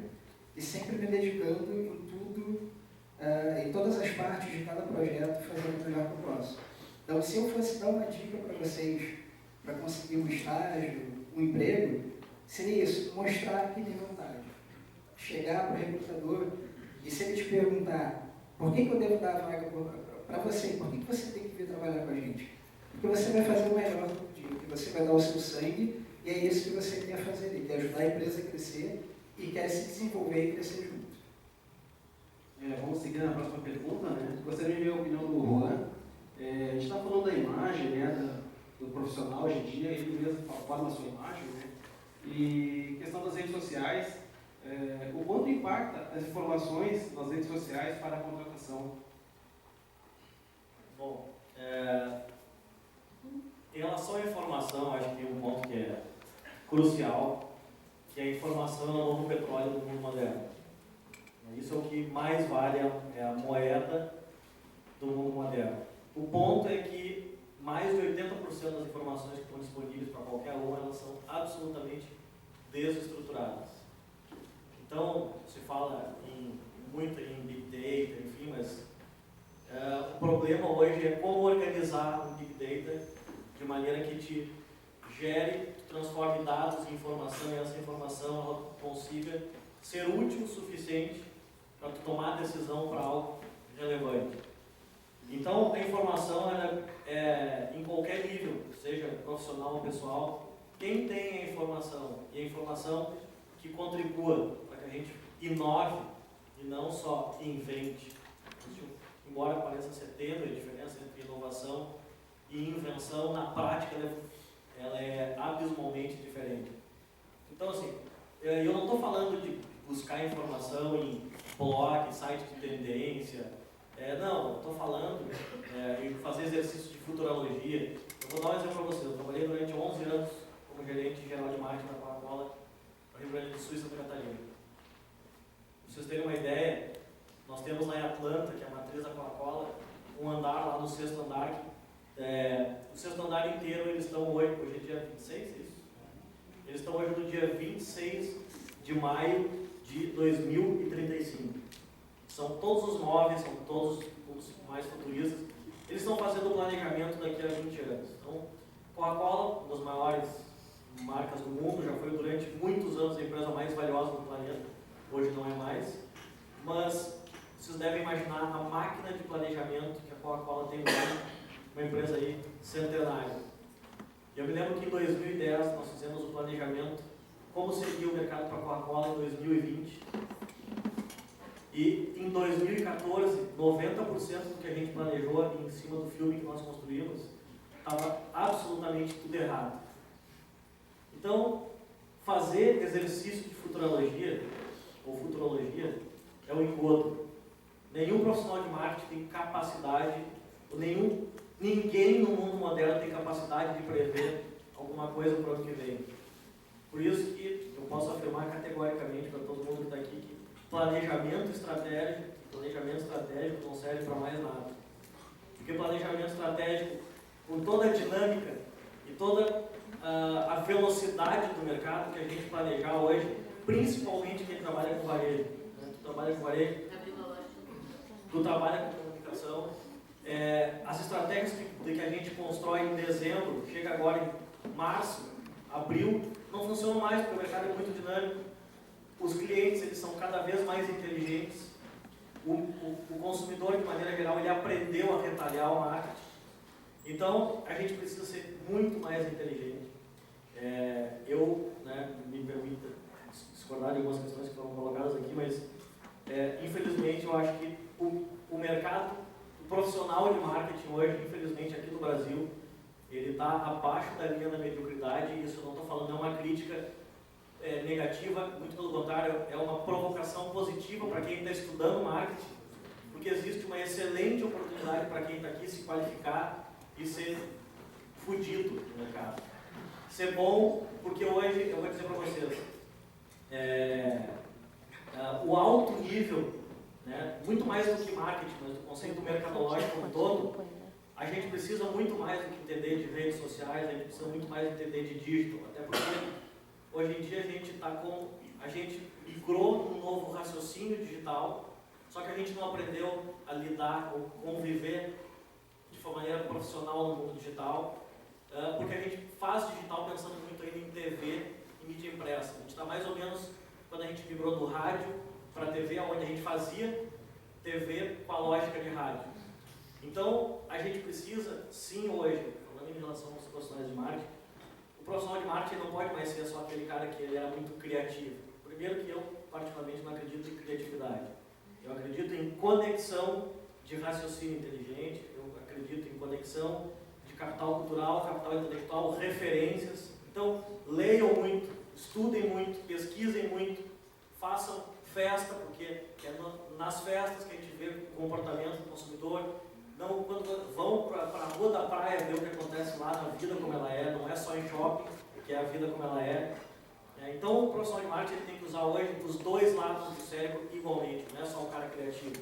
e sempre me dedicando em tudo, em todas as partes de cada projeto, fazendo o melhor que eu posso. Então, se eu fosse dar uma dica para vocês, para conseguir um estágio, um emprego, seria isso: mostrar que tem vontade. Chegar para o recrutador e, se ele te perguntar por que eu devo dar a vaga para você, por que você tem que vir trabalhar com a gente? Porque você vai fazer o melhor todo dia, porque você vai dar o seu sangue, e é isso que você quer fazer, ele quer ajudar a empresa a crescer e quer se desenvolver e crescer junto. Vamos seguir na próxima pergunta, né? Gostaria de ver a opinião do Juan. A gente está falando da imagem, né, do profissional hoje em dia, ele mesmo forma a sua imagem, né? E questão das redes sociais, o quanto impacta as informações nas redes sociais para a contratação? Bom, em relação à informação, acho que tem um ponto que é crucial, que a informação é o novo petróleo do mundo moderno. Isso é o que mais vale, é a moeda do mundo moderno. O ponto é que mais de 80% das informações que estão disponíveis para qualquer um, elas são absolutamente desestruturadas. Então, se fala muito em Big Data, enfim, mas o problema hoje é como organizar um Big Data de maneira que te gere, transforme dados em informação, e essa informação ela consiga ser útil o suficiente para tu tomar decisão para algo relevante. Então, a informação ela em qualquer nível, seja profissional ou pessoal, quem tem a informação, e a informação que contribua para que a gente inove e não só invente. Embora pareça ser tendo a diferença entre inovação e invenção, na prática ela é abismalmente diferente. Então, assim, eu não estou falando de buscar informação em blog, site de tendência. Não, estou falando em fazer exercício de futurologia. Eu vou dar um exemplo para vocês. Eu trabalhei durante 11 anos como gerente geral de marketing da Coca-Cola no Rio Grande do Sul e Santa Catarina. Para vocês terem uma ideia, nós temos lá em Atlanta, que é a matriz da Coca-Cola, um andar lá no 6º andar. O 6º andar inteiro, eles estão hoje é dia 26, é isso? Eles estão hoje no dia 26 de maio de 2035. São todos os móveis, são todos os mais futuristas. Eles estão fazendo o planejamento daqui a 20 anos. Então, Coca-Cola, uma das maiores marcas do mundo, já foi durante muitos anos a empresa mais valiosa do planeta. Hoje não é mais. Mas vocês devem imaginar a máquina de planejamento que a Coca-Cola tem hoje, uma empresa aí centenária. Eu me lembro que em 2010 nós fizemos o planejamento como seria o mercado para a Coca-Cola em 2020. E em 2014, 90% do que a gente planejou em cima do filme que nós construímos estava absolutamente tudo errado. Então, fazer exercício de futurologia, ou futurologia, é um engodo. Nenhum profissional de marketing tem capacidade, ninguém no mundo moderno tem capacidade de prever alguma coisa para o ano que vem. Por isso que eu posso afirmar categoricamente para todos planejamento estratégico não serve para mais nada. Porque planejamento estratégico, com toda a dinâmica e toda a velocidade do mercado que a gente planejar hoje, principalmente quem trabalha com varejo. Né? Tu trabalha com varejo, tu trabalha com comunicação, as estratégias que a gente constrói em dezembro, chega agora em março, abril, não funcionam mais porque o mercado é muito dinâmico. Os clientes, eles são cada vez mais inteligentes. O consumidor, de maneira geral, ele aprendeu a retalhar o marketing. Então, a gente precisa ser muito mais inteligente. Eu, né, me permita discordar de algumas questões que foram colocadas aqui, mas, infelizmente, eu acho que o mercado profissional de marketing hoje, infelizmente, aqui no Brasil, ele está abaixo da linha da mediocridade, e isso eu não estou falando, é uma crítica negativa, muito pelo contrário, é uma provocação positiva para quem está estudando marketing, porque existe uma excelente oportunidade para quem está aqui se qualificar e ser fudido no mercado. Ser bom, porque hoje, eu vou dizer para vocês, o alto nível, né, muito mais do que marketing, mas do conceito mercadológico como todo, a gente precisa muito mais do que entender de redes sociais, a gente precisa muito mais entender de digital, até porque hoje em dia a gente migrou num novo raciocínio digital, só que a gente não aprendeu a lidar ou conviver de uma maneira profissional no mundo digital, porque a gente faz digital pensando muito ainda em TV e mídia impressa. A gente está mais ou menos quando a gente migrou do rádio para a TV, onde a gente fazia TV com a lógica de rádio. Então, a gente precisa, sim, hoje, falando em relação aos profissionais de marketing, o profissional de marketing não pode mais ser só aquele cara que ele era muito criativo. Primeiro que eu, particularmente, não acredito em criatividade. Eu acredito em conexão de raciocínio inteligente, eu acredito em conexão de capital cultural, capital intelectual, referências. Então, leiam muito, estudem muito, pesquisem muito, façam festa, porque é nas festas que a gente vê o comportamento do consumidor. Não, quando vão para a rua da praia ver o que acontece lá na vida como ela é, não é só em shopping, que é a vida como ela é. Então, o profissional de marketing tem que usar hoje os dois lados do cérebro igualmente, não é só o cara criativo.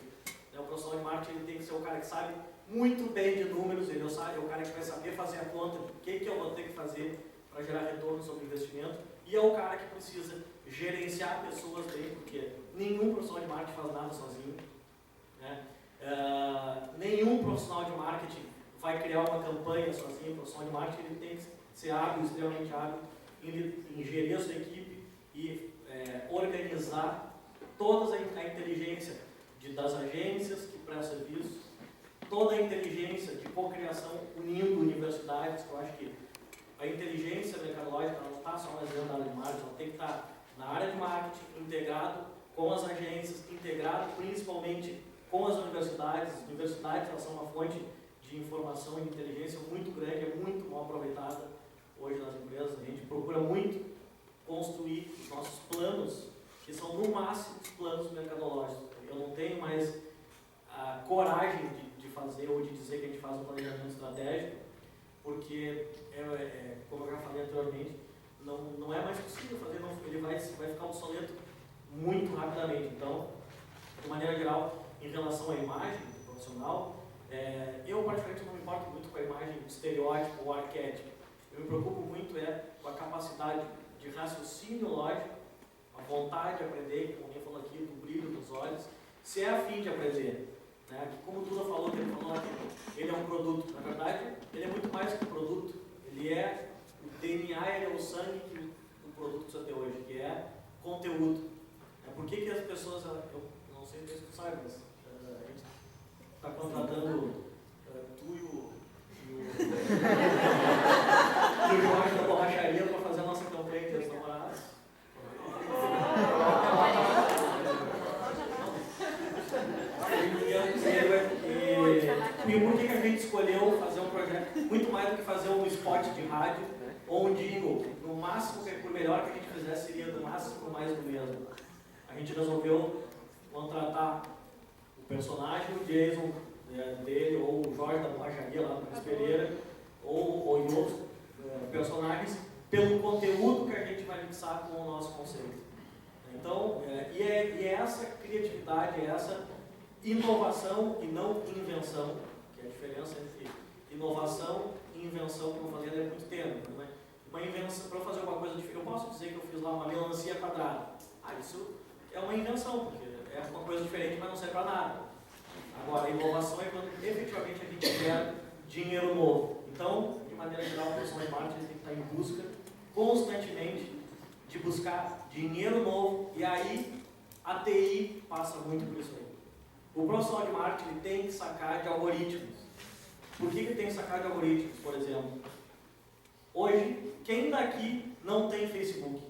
O profissional de marketing tem que ser o cara que sabe muito bem de números, ele é o cara que vai saber fazer a conta do que eu vou ter que fazer para gerar retorno sobre o investimento, e é o cara que precisa gerenciar pessoas bem, porque nenhum profissional de marketing faz nada sozinho. Né? Nenhum profissional de marketing vai criar uma campanha sozinho. O profissional de marketing ele tem que ser hábil, extremamente hábil em gerir a sua equipe e organizar toda a inteligência das agências que prestam serviço, toda a inteligência de cocriação unindo universidades, que eu acho que a inteligência mercadológica não está só mais dentro da área de marketing, ela tem que estar na área de marketing, integrado com as agências, integrado principalmente com as universidades. As universidades elas são uma fonte de informação e de inteligência muito grande, é muito mal aproveitada hoje nas empresas. A gente procura muito construir os nossos planos, que são no máximo os planos mercadológicos. Eu não tenho mais a coragem de fazer ou de dizer que a gente faz um planejamento estratégico, porque, como eu já falei anteriormente, não é mais possível fazer, ele vai ficar obsoleto muito rapidamente. Então, de maneira geral, em relação à imagem profissional, eu particularmente não me importo muito com a imagem estereótipo ou arquétipo. Eu me preocupo muito com a capacidade de raciocínio lógico, a vontade de aprender, como alguém falou aqui, do brilho dos olhos, se é a fim de aprender. Né? Como o Duda falou, que ele falou aqui, ele é um produto. Na verdade, ele é muito mais que um produto. Ele é o DNA, ele é o sangue que o produto precisa ter hoje, que é conteúdo. Por que as pessoas, eu não sei se tu sabe, mas a gente está contratando tu e o Jorge da borracharia para fazer a nossa campanha de namorados. E por que a gente escolheu fazer um projeto muito mais do que fazer um spot de rádio ou um jingle? No máximo, por melhor que a gente fizesse, seria no máximo mais do mesmo. A gente resolveu contratar o personagem, o Jason dele, ou o Jorge da borracharia lá do Pereira, ou outros personagens, pelo conteúdo que a gente vai mixar com o nosso conceito. Então, e é essa criatividade, é essa inovação e não invenção, que é a diferença entre inovação e invenção, que eu vou fazer há muito tempo. Né? Uma invenção, para fazer uma coisa diferente, eu posso dizer que eu fiz lá uma melancia quadrada. Isso é uma invenção, porque é uma coisa diferente, mas não serve para nada. Agora, a inovação é quando efetivamente a gente quer dinheiro novo. Então, de maneira geral, a profissional de marketing tem que estar em busca constantemente de buscar dinheiro novo, e aí a TI passa muito por isso aí. O profissional de marketing tem que sacar de algoritmos. Por que tem que sacar de algoritmos, por exemplo? Hoje, quem daqui não tem Facebook?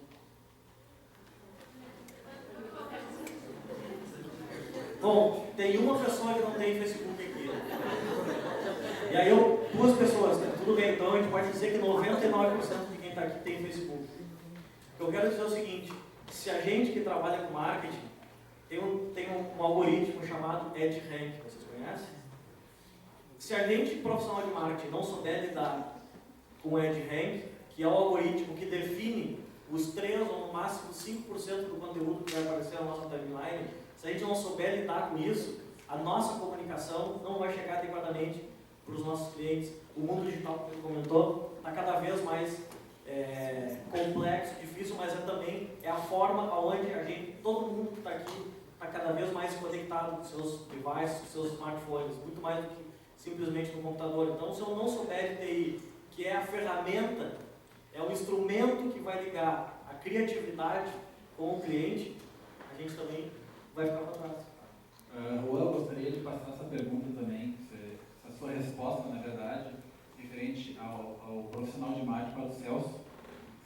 Bom, tem uma pessoa que não tem Facebook aqui. E aí duas pessoas, né? Tudo bem, então a gente pode dizer que 99% de quem está aqui tem Facebook. O que eu quero dizer é o seguinte, se a gente que trabalha com marketing tem um algoritmo chamado EdRank, vocês conhecem? Se a gente, profissional de marketing, não souber lidar com o EdRank, que é o algoritmo que define os 3 ou no máximo 5% do conteúdo que vai aparecer na nossa timeline, se a gente não souber lidar com isso, a nossa comunicação não vai chegar adequadamente para os nossos clientes. O mundo digital, como ele comentou, está cada vez mais complexo, difícil, mas também é a forma onde todo mundo que está aqui, está cada vez mais conectado com seus devices, com seus smartphones, muito mais do que simplesmente no computador. Então, se eu não souber de TI, que é a ferramenta, é o instrumento que vai ligar a criatividade com o cliente, a gente também vai ficar para trás. Juan, eu gostaria de passar essa pergunta também, a sua resposta, na verdade, referente ao profissional de marketing para o Celso,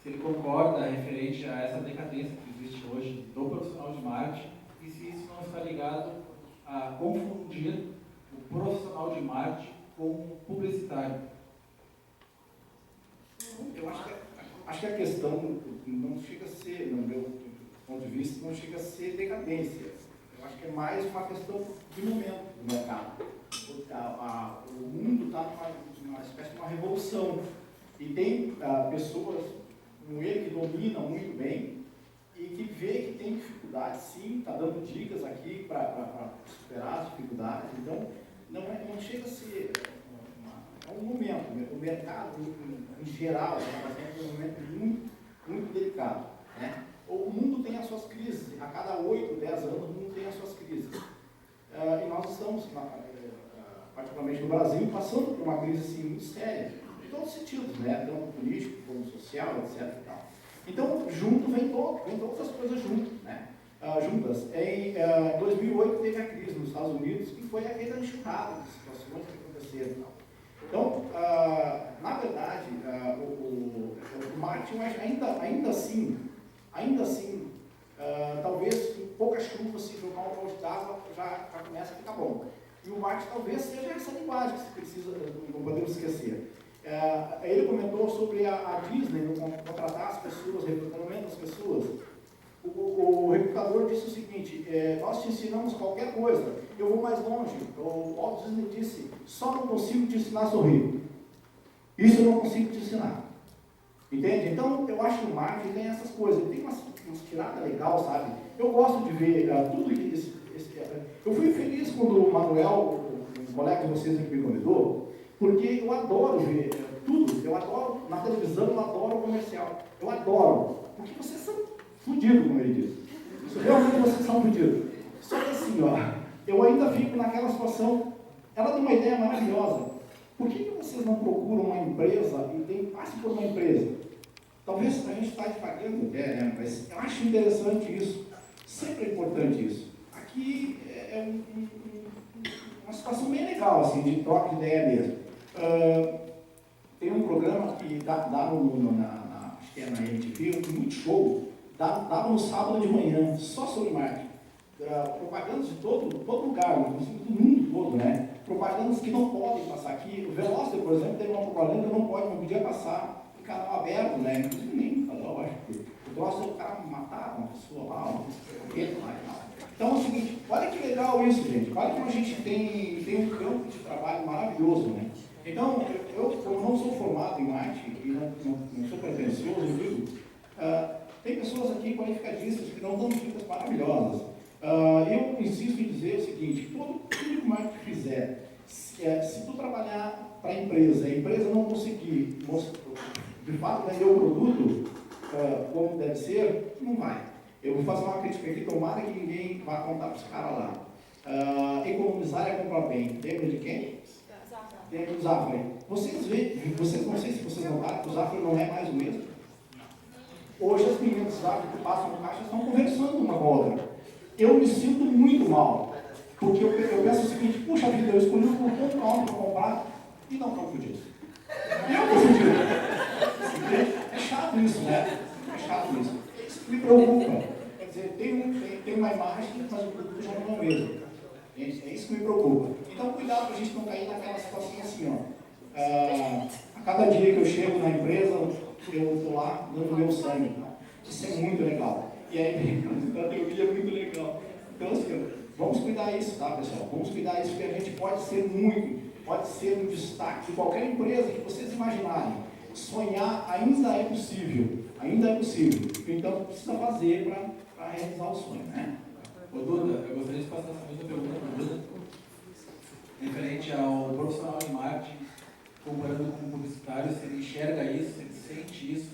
se ele concorda referente a essa decadência que existe hoje do profissional de marketing e se isso não está ligado a confundir o profissional de marketing com o publicitário. Eu acho que a questão não chega a ser, no meu ponto de vista, não chega a ser decadência. Eu acho que é mais uma questão de momento do mercado. O mundo está numa espécie de uma revolução. E tem pessoas como ele que dominam muito bem e que vê que tem dificuldade, sim, está dando dicas aqui para superar as dificuldades. Então, não chega a ser é um momento. O mercado, em geral, é um momento muito, muito delicado. Né? O mundo tem as suas crises. A cada 8, 10 anos, o mundo tem as suas crises. E nós estamos, particularmente no Brasil, passando por uma crise assim, muito séria, de todos os sentidos, né? Tanto político como social, etc. E tal. Então, junto vem todas as coisas juntas. Né? Juntas. Em 2008 teve a crise nos Estados Unidos, que foi aquela enxurrada de situações que aconteceram. E tal. Então, na verdade, o marketing ainda assim, talvez em poucas chuvas, se jogar um balde d'água, já começa a ficar bom. E o marketing talvez seja essa linguagem que se precisa, não podemos esquecer. Ele comentou sobre a Disney, contratar as pessoas, recrutamento das pessoas. O recrutador disse o seguinte, nós te ensinamos qualquer coisa, eu vou mais longe. O Walt Disney disse, só não consigo te ensinar a sorrir. Isso eu não consigo te ensinar. Entende? Então, eu acho que o marketing tem essas coisas, ele tem umas tiradas legais, sabe? Eu gosto de ver tudo que eu fui feliz quando o Manuel, o colega de vocês que me convidou, porque eu adoro ver tudo, eu adoro, na televisão eu adoro o comercial, eu adoro, porque vocês são fodidos, como ele diz. Realmente vocês são fodidos. Só que assim, eu ainda fico naquela situação, ela tem uma ideia maravilhosa. Por que vocês não procuram uma empresa e passe por uma empresa? Talvez a gente está devagando, mas eu acho interessante isso. Sempre é importante isso. Aqui é uma situação bem legal, assim, de troca de ideia mesmo. Tem um programa que dá acho que é na MTV, muito show, dava no sábado de manhã, só sobre marketing. Propagandas de todo lugar, inclusive do mundo todo, né? Propagandas que não podem passar aqui. O Veloster, por exemplo, teve uma propaganda que não podia passar em canal aberto, né? Inclusive nem no canal, acho que o troço do cara matar uma pessoa lá, lá e tal. Então é o seguinte, olha que legal isso, gente. Olha como a gente tem um campo de trabalho maravilhoso, né? Então, eu não sou formado em marketing e não sou pretensioso, eu digo, tem pessoas aqui qualificadíssimas que não dão dicas maravilhosas. eu insisto em dizer o seguinte, tudo que o marketing fizer, se tu trabalhar para a empresa não conseguir, de fato, vender o produto como deve ser, não vai. Eu vou fazer uma crítica aqui, tomara que ninguém vá contar para os caras lá. Economizar é comprar bem. Lembra de quem? Lembra do Zafra. Vocês não sei se vocês notaram que o Zafra não é mais o mesmo. Hoje as meninas do Zafra que passam no caixa estão conversando uma com a outra. Eu me sinto muito mal. Porque eu penso o seguinte, puxa vida, eu escolhi um botão para comprar e não compro disso. Eu me senti. É chato isso, né? É chato isso. Isso me preocupa. Quer dizer, tem uma imagem, mas o produto já não é o mesmo. É isso que me preocupa. Então, cuidado para a gente não cair naquela situação assim, ó. A cada dia que eu chego na empresa, eu estou lá dando meu sangue. Isso é muito legal. E aí, a teoria é muito legal. Então, assim, vamos cuidar isso, tá, pessoal? Vamos cuidar isso, porque a gente pode ser um destaque de qualquer empresa que vocês imaginarem. Sonhar ainda é possível. Então, precisa fazer para realizar o sonho, né? Ô Duda, eu gostaria de passar essa segunda pergunta para o Duda, referente ao profissional de marketing, comparando com o publicitário, se ele enxerga isso, se ele sente isso.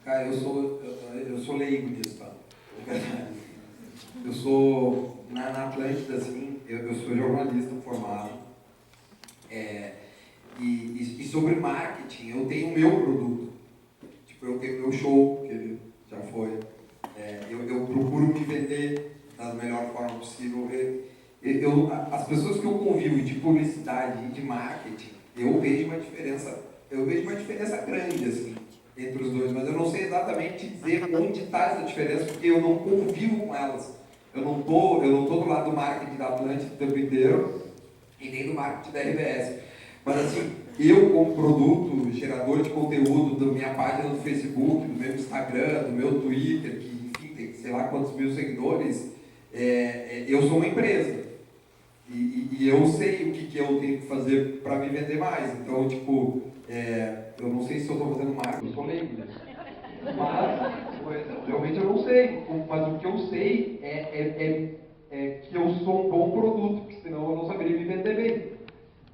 Cara, eu sou leigo nisso, tá? Eu sou, na Atlântida, assim, eu sou jornalista formado, e sobre marketing, eu tenho o meu produto. Tipo, eu tenho o meu show, que já foi. Eu procuro me vender da melhor forma possível. As pessoas que eu convivo de publicidade e de marketing, eu vejo uma diferença grande, assim, entre os dois, mas eu não sei exatamente dizer onde está essa diferença, porque eu não convivo com elas. Eu não tô do lado do marketing da Atlântida o tempo inteiro e nem do marketing da RBS. Mas assim, eu como produto, gerador de conteúdo da minha página no Facebook, do meu Instagram, do meu Twitter, que enfim, tem sei lá quantos mil seguidores, eu sou uma empresa. E eu sei o que eu tenho que fazer para me vender mais. Então, tipo, eu não sei se eu estou fazendo marketing, eu sou leigo nisso. Mas, realmente eu não sei. Mas o que eu sei é que eu sou um bom produto, porque senão eu não saberia me vender bem.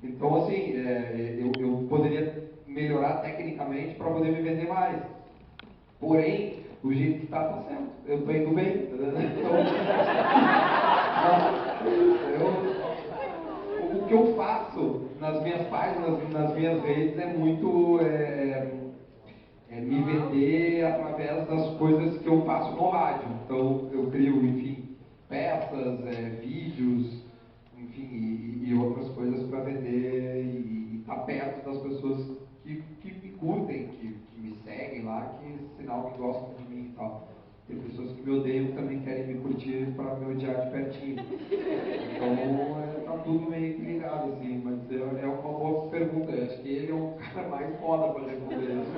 Então, assim, eu poderia melhorar tecnicamente para poder me vender mais. Porém, o jeito que está certo. Eu estou indo bem. O que eu faço nas minhas páginas, nas minhas redes, é muito me vender através das coisas que eu faço no rádio. Então, eu crio, enfim, peças, vídeos, enfim, e outras coisas para vender e estar perto das pessoas que me curtem, que me seguem lá, que sinal que gostam de mim e tal. Tem pessoas que me odeiam também querem me curtir para me odiar de pertinho. Então, tá tudo meio que ligado, assim, mas é uma boa pergunta. Eu acho que ele é o cara mais foda para responder isso.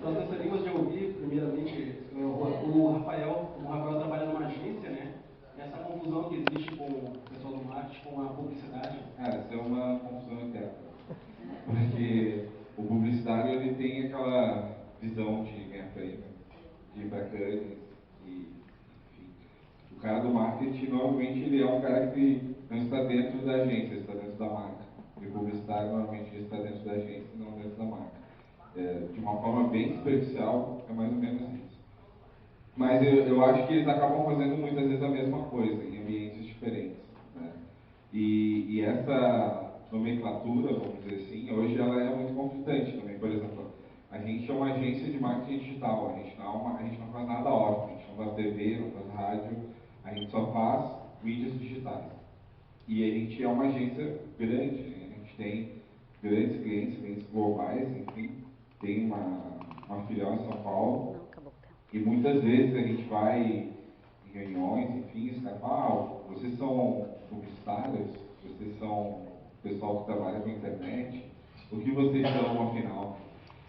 Nós gostaríamos de ouvir, primeiramente, o Rafael trabalha numa agência, né? Essa confusão que existe com o pessoal do marketing, com a publicidade. Isso é uma confusão interna. Porque o publicitário, ele tem aquela visão de ganhar prêmio, de ir para Cannes, e, enfim. O cara do marketing, normalmente, ele é um cara que não está dentro da agência, está dentro da marca. E o publicitário, normalmente, está dentro da agência e não dentro da marca. De uma forma bem superficial, é mais ou menos isso. Mas eu acho que eles acabam fazendo muitas vezes a mesma coisa, em ambientes diferentes, né? E essa nomenclatura, vamos dizer assim, hoje ela é muito conflitante também. Por exemplo, a gente é uma agência de marketing digital, a gente não faz nada óbvio, a gente não faz TV, não faz rádio, a gente só faz mídias digitais. E a gente é uma agência grande, né? A gente tem grandes clientes globais, enfim, tem uma filial em São Paulo. E muitas vezes a gente vai em reuniões, enfim, os caras falam, vocês são publicitários, vocês são pessoal que trabalha com a internet, o que vocês são, afinal?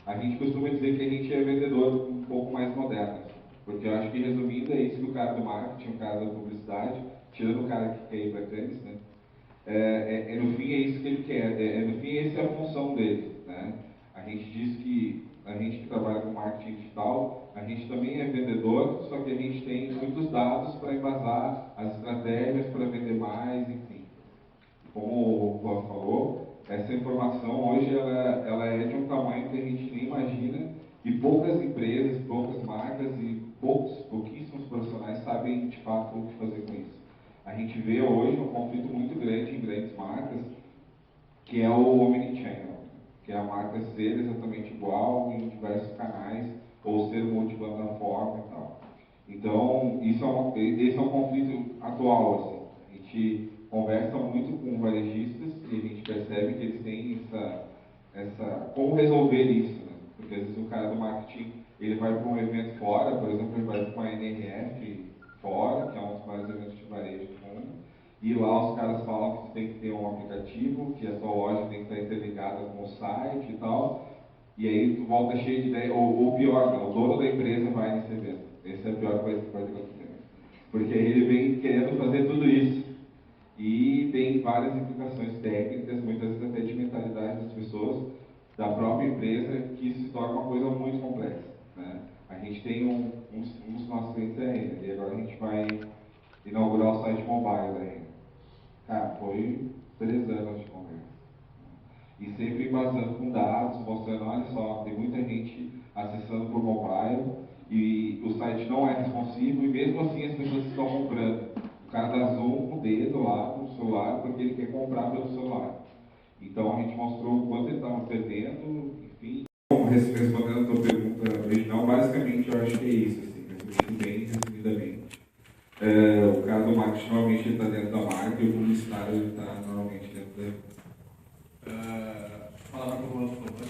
A gente costuma dizer que a gente é vendedor um pouco mais moderno, porque eu acho que, resumindo, é isso que o cara do marketing, o cara da publicidade, tirando o cara que quer ir para Cannes, né? No fim é isso que ele quer, no fim essa é a função dele, né? A gente diz que a gente que trabalha com marketing digital, a gente também é vendedor, só que a gente tem muitos dados para embasar as estratégias para vender mais, enfim. Como o Juan falou, essa informação hoje ela é de um tamanho que a gente nem imagina e poucas empresas, poucas marcas e pouquíssimos profissionais sabem de fato o que fazer com isso. A gente vê hoje um conflito muito grande em grandes marcas, que é o omnichannel, que é a marca ser exatamente igual em diversos canais ou ser multiplataforma e tal. Então, esse é um conflito atual, assim. A gente conversa muito com varejistas e a gente percebe que eles têm como resolver isso, né? Porque às vezes o cara do marketing, ele vai para um evento fora, por exemplo, ele vai para uma NRF fora, que é um dos maiores eventos de varejo do mundo, e lá os caras falam que você tem que ter um aplicativo, que a sua loja tem que estar interligada com o site e tal, e aí tu volta cheio de ideia, ou pior, né? O dono da empresa vai nesse evento. Essa é a pior coisa que pode acontecer. Porque ele vem querendo fazer tudo isso. E tem várias implicações técnicas, muitas vezes até de mentalidade das pessoas, da própria empresa, que isso se torna uma coisa muito complexa, né? A gente tem um dos nossos clientes é a Renner, e agora a gente vai inaugurar o site mobile da Renner. Cara, foi 3 anos de conversa. E sempre embasando com dados, mostrando, olha só, tem muita gente acessando por mobile, e o site não é responsivo, e mesmo assim as pessoas estão comprando. O cara dá zoom com o dedo lá no celular, porque ele quer comprar pelo celular. Então a gente mostrou o quanto ele estava perdendo, enfim. Bom, respondendo a tua pergunta original, basicamente eu acho que é isso, assim, resumindo bem, resumidamente. O cara do marketing normalmente está dentro da marca e o publicitário está normalmente dentro da empresa. Palavra para o Juan, por favor.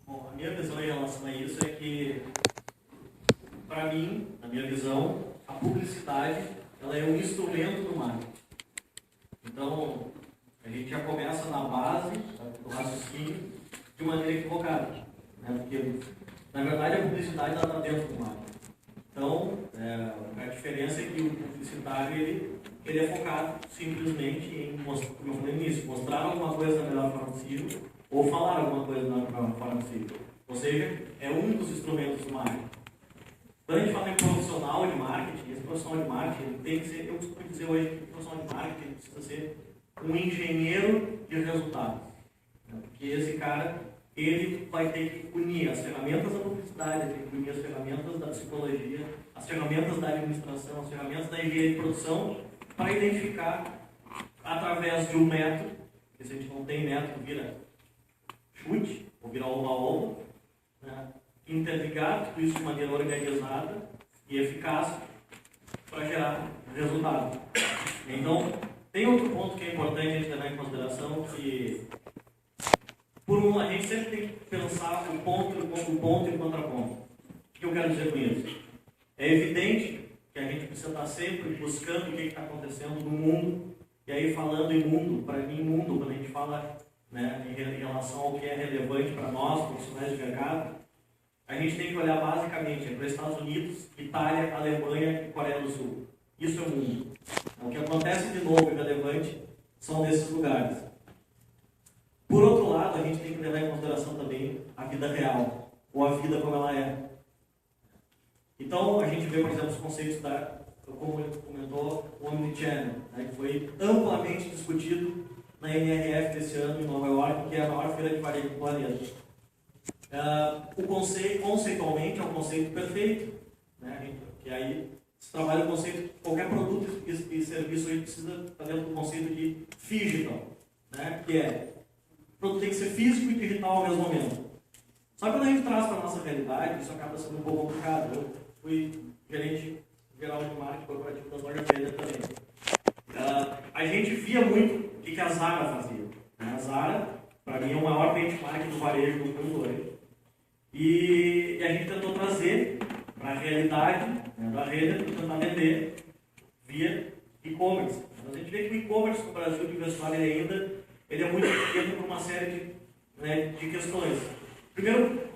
Bom, a minha visão em relação a isso é que, para mim, na minha visão, a publicidade ela é um instrumento do marketing. Então, a gente já começa na base do raciocínio de maneira equivocada, né? Porque, na verdade, a publicidade está dentro do marketing. Então, a diferença é que o publicitário ele é focado simplesmente em, como eu falei nisso, mostrar alguma coisa da melhor forma possível ou falar alguma coisa da melhor forma possível. Ou seja, é um dos instrumentos do marketing. Quando a gente fala em profissional de marketing, esse profissional de marketing tem que ser, eu costumo dizer hoje que o profissional de marketing precisa ser um engenheiro de resultados. Porque esse cara, ele vai ter que unir as ferramentas da publicidade, ele tem que unir as ferramentas da psicologia, as ferramentas da administração, as ferramentas da engenharia de produção, para identificar, através de um método, porque se a gente não tem método, vira chute, ou vira oba-oba, né? Interligar tudo isso de maneira organizada e eficaz para gerar resultado. Então, tem outro ponto que é importante a gente levar em consideração, que a gente sempre tem que pensar o ponto e o contraponto. O que eu quero dizer com isso? É evidente que a gente precisa estar sempre buscando o que está acontecendo no mundo, e aí falando em mundo, para mim mundo, quando a gente fala, né, em relação ao que é relevante para nós, profissionais de mercado, a gente tem que olhar basicamente para os Estados Unidos, Itália, Alemanha e Coreia do Sul. Isso é o mundo. O que acontece de novo e relevante são nesses lugares. Por outro lado, a gente tem que levar em consideração também a vida real, ou a vida como ela é. Então, a gente vê, por exemplo, os conceitos como ele comentou, o Omnichannel, né, que foi amplamente discutido na NRF desse ano em Nova York, que é a maior feira de varejo do planeta. O conceito, conceitualmente, é um conceito perfeito, né? Que aí se trabalha o conceito, qualquer produto e serviço aí precisa estar dentro do conceito de phygital, né? Que é, o produto tem que ser físico e digital ao mesmo momento. Só que quando a gente traz para a nossa realidade, isso acaba sendo um pouco complicado. Eu fui gerente geral de marketing corporativo das lojas Renner também. A gente via muito o que a Zara fazia. A Zara, para mim, é o maior benchmark do varejo do mundo hoje. E a gente tentou trazer para a realidade, né, da Renner, para tentar vender via e-commerce. Mas a gente vê que o e-commerce no Brasil de vestuário ainda ele é muito pequeno por uma série de questões. Primeiro,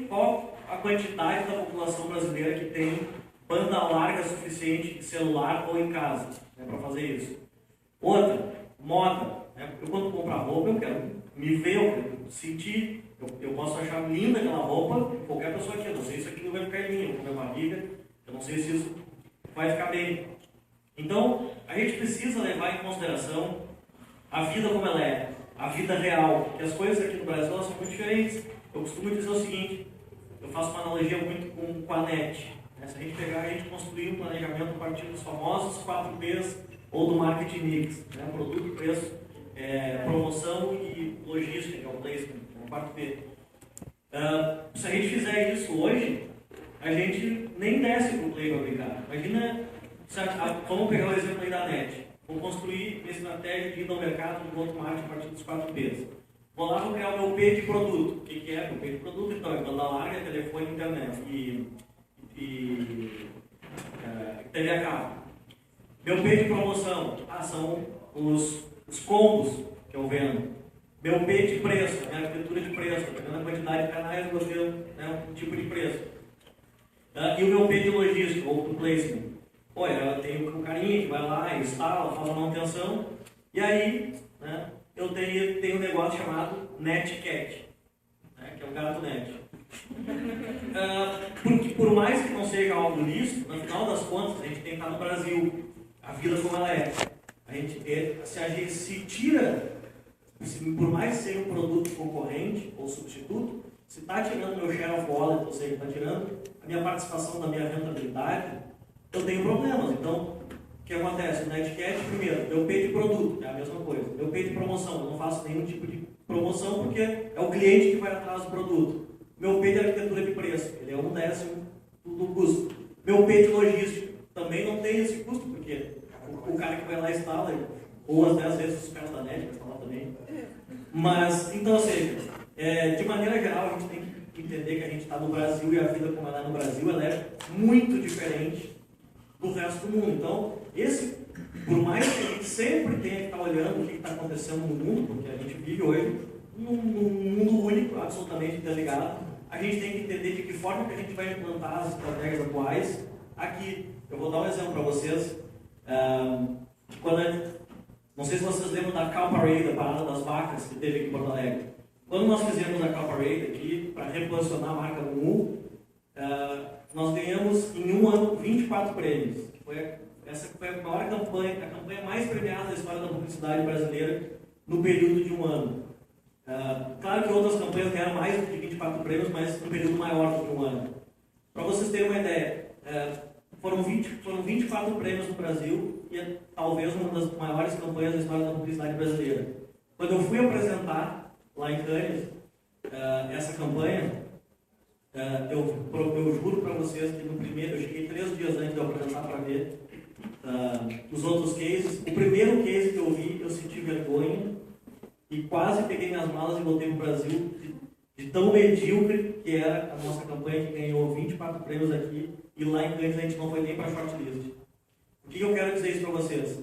qual a quantidade da população brasileira que tem banda larga suficiente de celular ou em casa, né, para fazer isso? Outra, moda. Né? Eu quando comprar roupa, eu quero me ver, eu quero sentir. Eu posso achar linda aquela roupa, qualquer pessoa aqui, eu não sei se aquilo vai ficar em mim, ou com a minha barriga, sei se isso vai ficar bem. Então, a gente precisa levar em consideração a vida como ela é, a vida real, porque as coisas aqui no Brasil elas são muito diferentes. Eu costumo dizer o seguinte, eu faço uma analogia muito com a NET. Se a gente pegar e construir um planejamento a partir dos famosos 4Ps ou do marketing mix, né? Produto, preço, promoção e logística, que é o placement, é o 4P. Se a gente fizer isso hoje, a gente nem desce para o play para brincar. Imagina, vamos pegar o exemplo aí da NET. Vou construir uma estratégia de ir ao mercado do outro marketing a partir dos 4Ps. Vou lá, vou criar o meu P de produto. O que é o P de produto? Então, é banda larga, telefone, internet e TV a cabo. Meu P de promoção, são os combos que eu vendo. Meu P de preço, minha arquitetura de preço, dependendo da quantidade de canais, eu vou ter um tipo de preço. E o meu P de logística, ou do placement. Olha, eu tenho um carinha que vai lá, instala, faz a manutenção, e aí eu tenho um negócio chamado NetCat, que é o gato net. Porque por mais que não seja algo lícito, no final das contas a gente tem que estar no Brasil, a vida como ela é. Se a gente se tira, por mais que seja um produto concorrente ou substituto, se está tirando meu share of wallet, ou seja, está tirando a minha participação da minha rentabilidade, eu tenho problemas. Então, o que acontece? O NetCat, primeiro, meu P de produto, é a mesma coisa. Meu P de promoção, eu não faço nenhum tipo de promoção porque é o cliente que vai atrás do produto. Meu P de arquitetura de preço, ele é 1/10 do custo. Meu P de logística, também não tem esse custo, porque o cara que vai lá instala, ou as 10 vezes os caras da NET vai instalar também. Mas, então, ou seja, de maneira geral, a gente tem que entender que a gente está no Brasil e a vida como ela é no Brasil, ela é muito diferente do resto do mundo. Então, por mais que a gente sempre tenha que estar olhando o que está acontecendo no mundo, porque a gente vive hoje num mundo único, absolutamente interligado, a gente tem que entender de que forma que a gente vai implantar as estratégias atuais aqui. Eu vou dar um exemplo para vocês. Não sei se vocês lembram da Cow Parade, da Parada das Vacas, que teve aqui em Porto Alegre. Quando nós fizemos a Cow Parade aqui, para reposicionar a marca Mumu, nós ganhamos em um ano 24 prêmios. Essa foi a maior campanha, a campanha mais premiada da história da publicidade brasileira no período de um ano. Claro que outras campanhas ganharam mais de 24 prêmios, mas no período maior do que um ano. Para vocês terem uma ideia, foram 24 prêmios no Brasil e é talvez uma das maiores campanhas da história da publicidade brasileira. Quando eu fui apresentar lá em Cannes essa campanha, eu juro para vocês que no primeiro, eu cheguei 3 dias antes de eu apresentar para ver os outros cases. O primeiro case que eu vi, eu senti vergonha e quase peguei minhas malas e voltei para o Brasil de tão medíocre que era a nossa campanha, que ganhou 24 prêmios aqui, e lá em Cannes a gente não foi nem para a shortlist. O que eu quero dizer isso para vocês?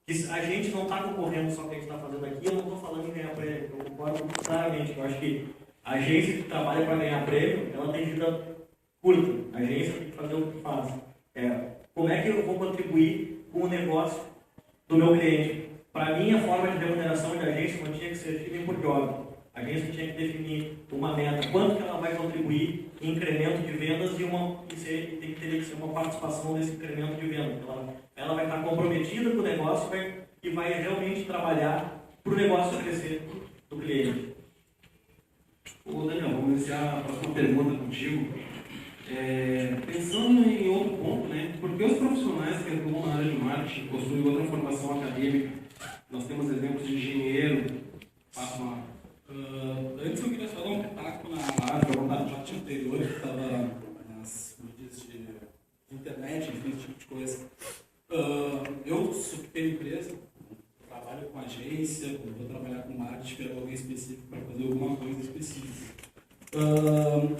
Que a gente não está concorrendo só o que a gente está fazendo aqui, eu não estou falando em ganhar prêmio, eu concordo claramente. Eu acho que a agência que trabalha para ganhar prêmio, ela tem vida curta. A agência tem que fazer o que faz. Como é que eu vou contribuir com o negócio do meu cliente? Para mim, a forma de remuneração de agência não tinha que ser definido por job. A agência tinha que definir uma meta, quanto que ela vai contribuir em incremento de vendas e teria que ser uma participação desse incremento de vendas. Ela vai estar comprometida com o negócio e vai realmente trabalhar para o negócio crescer do cliente. Ô Daniel, vamos iniciar a próxima pergunta contigo. Pensando em outro ponto, por que os profissionais que atuam na área de marketing possuem outra formação acadêmica? Nós temos exemplos de engenheiro, antes eu queria falar um pitaco na parte anterior, que estava nas mídias de internet, enfim, esse tipo de coisa. Eu tenho empresa, trabalho com agência, vou trabalhar com marketing, pego alguém específico para fazer alguma coisa específica.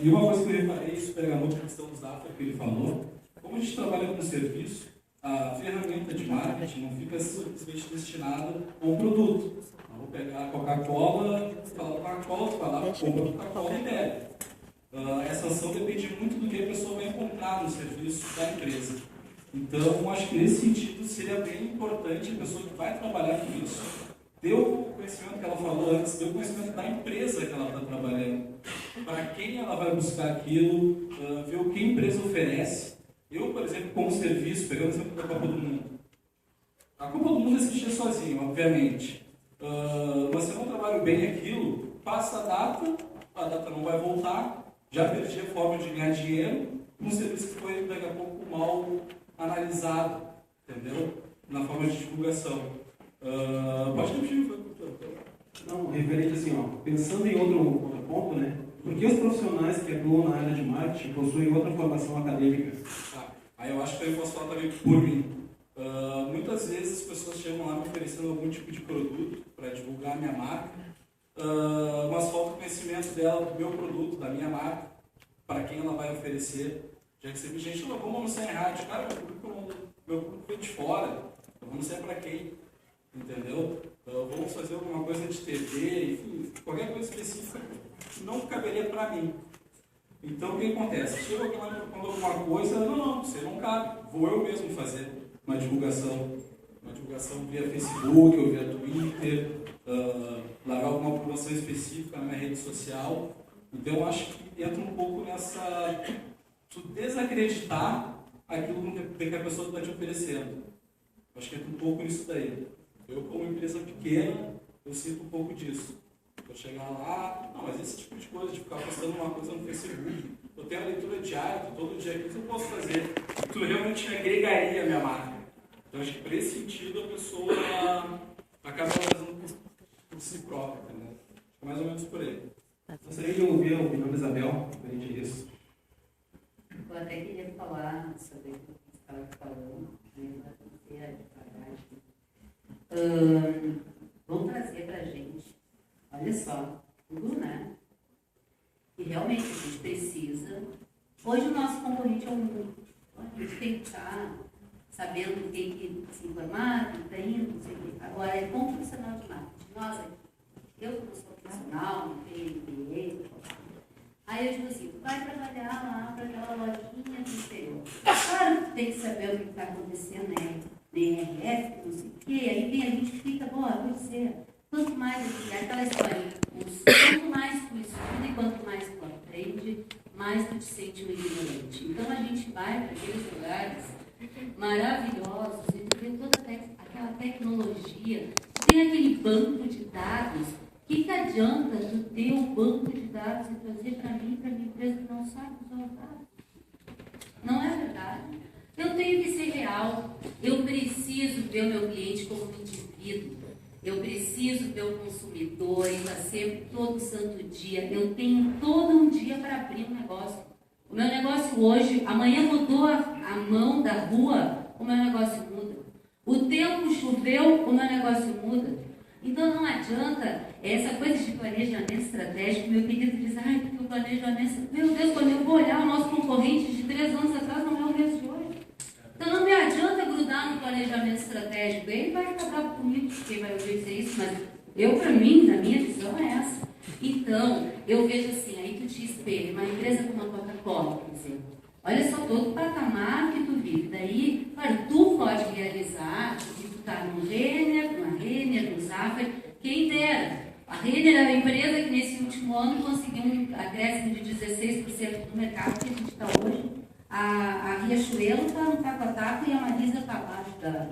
E uma coisa que eu reparei, isso pega muito a questão do Zafra que ele falou, como a gente trabalha com serviço, a ferramenta de marketing não fica simplesmente destinada a um produto. Eu vou pegar a Coca-Cola, falar Coca-Cola, falar compra Coca-Cola e bebe. Essa ação depende muito do que a pessoa vai encontrar no serviço da empresa. Então, acho que nesse sentido seria bem importante a pessoa que vai trabalhar com isso ter o conhecimento que ela falou antes, ter o conhecimento da empresa que ela está trabalhando, para quem ela vai buscar aquilo, ver o que a empresa oferece. Eu, por exemplo, como serviço, pegando o exemplo da Copa do Mundo. A Copa do Mundo existia sozinha, obviamente. Mas se eu não trabalho bem aquilo, passa a data não vai voltar, já perdi a forma de ganhar dinheiro, um serviço que foi daqui a pouco mal analisado, entendeu? Na forma de divulgação. Pode repetir, foi. Não, referente assim, ó, pensando em outro ponto, né? Por que os profissionais que atuam na área de marketing possuem outra formação acadêmica? Aí eu acho que eu posso falar também por mim. Muitas vezes as pessoas chegam lá me oferecendo algum tipo de produto para divulgar a minha marca, mas falta conhecimento dela, do meu produto, da minha marca, para quem ela vai oferecer. Já recebi gente, vamos anunciar em rádio. Cara, meu público vem de fora, vamos anunciar para quem? Entendeu? Vamos fazer alguma coisa de TV, enfim, qualquer coisa específica não caberia para mim. Então o que acontece? Chega alguém lá me falando alguma coisa, não, você não cabe, vou eu mesmo fazer uma divulgação via Facebook ou via Twitter, largar alguma promoção específica na minha rede social. Então eu acho que entra um pouco nessa desacreditar aquilo que a pessoa está te oferecendo. Acho que entra um pouco nisso daí. Eu, como empresa pequena, eu sinto um pouco disso. Eu chegar lá, não, mas esse tipo de coisa, de ficar postando uma coisa no Facebook, eu tenho a leitura diária, todo dia, o que eu posso fazer? Tu realmente agregaria a minha marca. Então, acho que por esse sentido, a pessoa acaba fazendo por si própria, né? Mais ou menos por aí. Gostaria de ouvir a opinião da Isabel, referente a isso. Eu até queria falar sobre o que você estava falando, né? Vão trazer para a gente, olha só, tudo, né? E realmente a gente precisa. Hoje o nosso concorrente é o mundo. A gente tem que estar sabendo o que se informar, o que está indo, não sei o quê. Agora, é como profissional de marketing. Nós aqui, eu como sou profissional, não tenho MBA, aí eu digo assim, tu vai trabalhar lá para aquela lojinha do interior. Claro que tu tem que saber o que está acontecendo, né? DRF, não sei o quê, aí vem a gente fica, pois é, quanto mais, aquela história, quanto mais tu estuda e quanto mais tu aprende, mais tu te sente um ignorante. Então a gente vai para aqueles lugares maravilhosos e tu vê toda aquela tecnologia, tem aquele banco de dados, o que adianta tu ter um banco de dados e trazer para mim, para minha empresa que não sabe usar os dados? Não é verdade? Eu tenho que ser real, eu preciso ver o meu cliente como um indivíduo, eu preciso ver o consumidor, ele está sempre, todo santo dia, eu tenho todo um dia para abrir um negócio. O meu negócio hoje, amanhã mudou a mão da rua, o meu negócio muda. O tempo choveu, o meu negócio muda. Então não adianta essa coisa de planejamento estratégico, meu querido diz, porque o planejamento, meu Deus, quando eu vou olhar o nosso concorrente de 3 anos atrás, não é o mesmo de hoje. Então não me adianta grudar no planejamento estratégico. Ele vai acabar comigo, quem vai ouvir dizer isso, mas eu, para mim, na minha visão, é essa. Então, eu vejo assim, aí tu te espelha, uma empresa como a Coca-Cola, por exemplo. Olha só todo o patamar que tu vive. Daí, claro, tu pode realizar, se tu está no Renner, no Zafra, quem dera. A Renner é uma empresa que nesse último ano conseguiu um acréscimo de 16% no mercado que a gente está hoje. A Riachuelo está no taco a taco e a Marisa está abaixo da...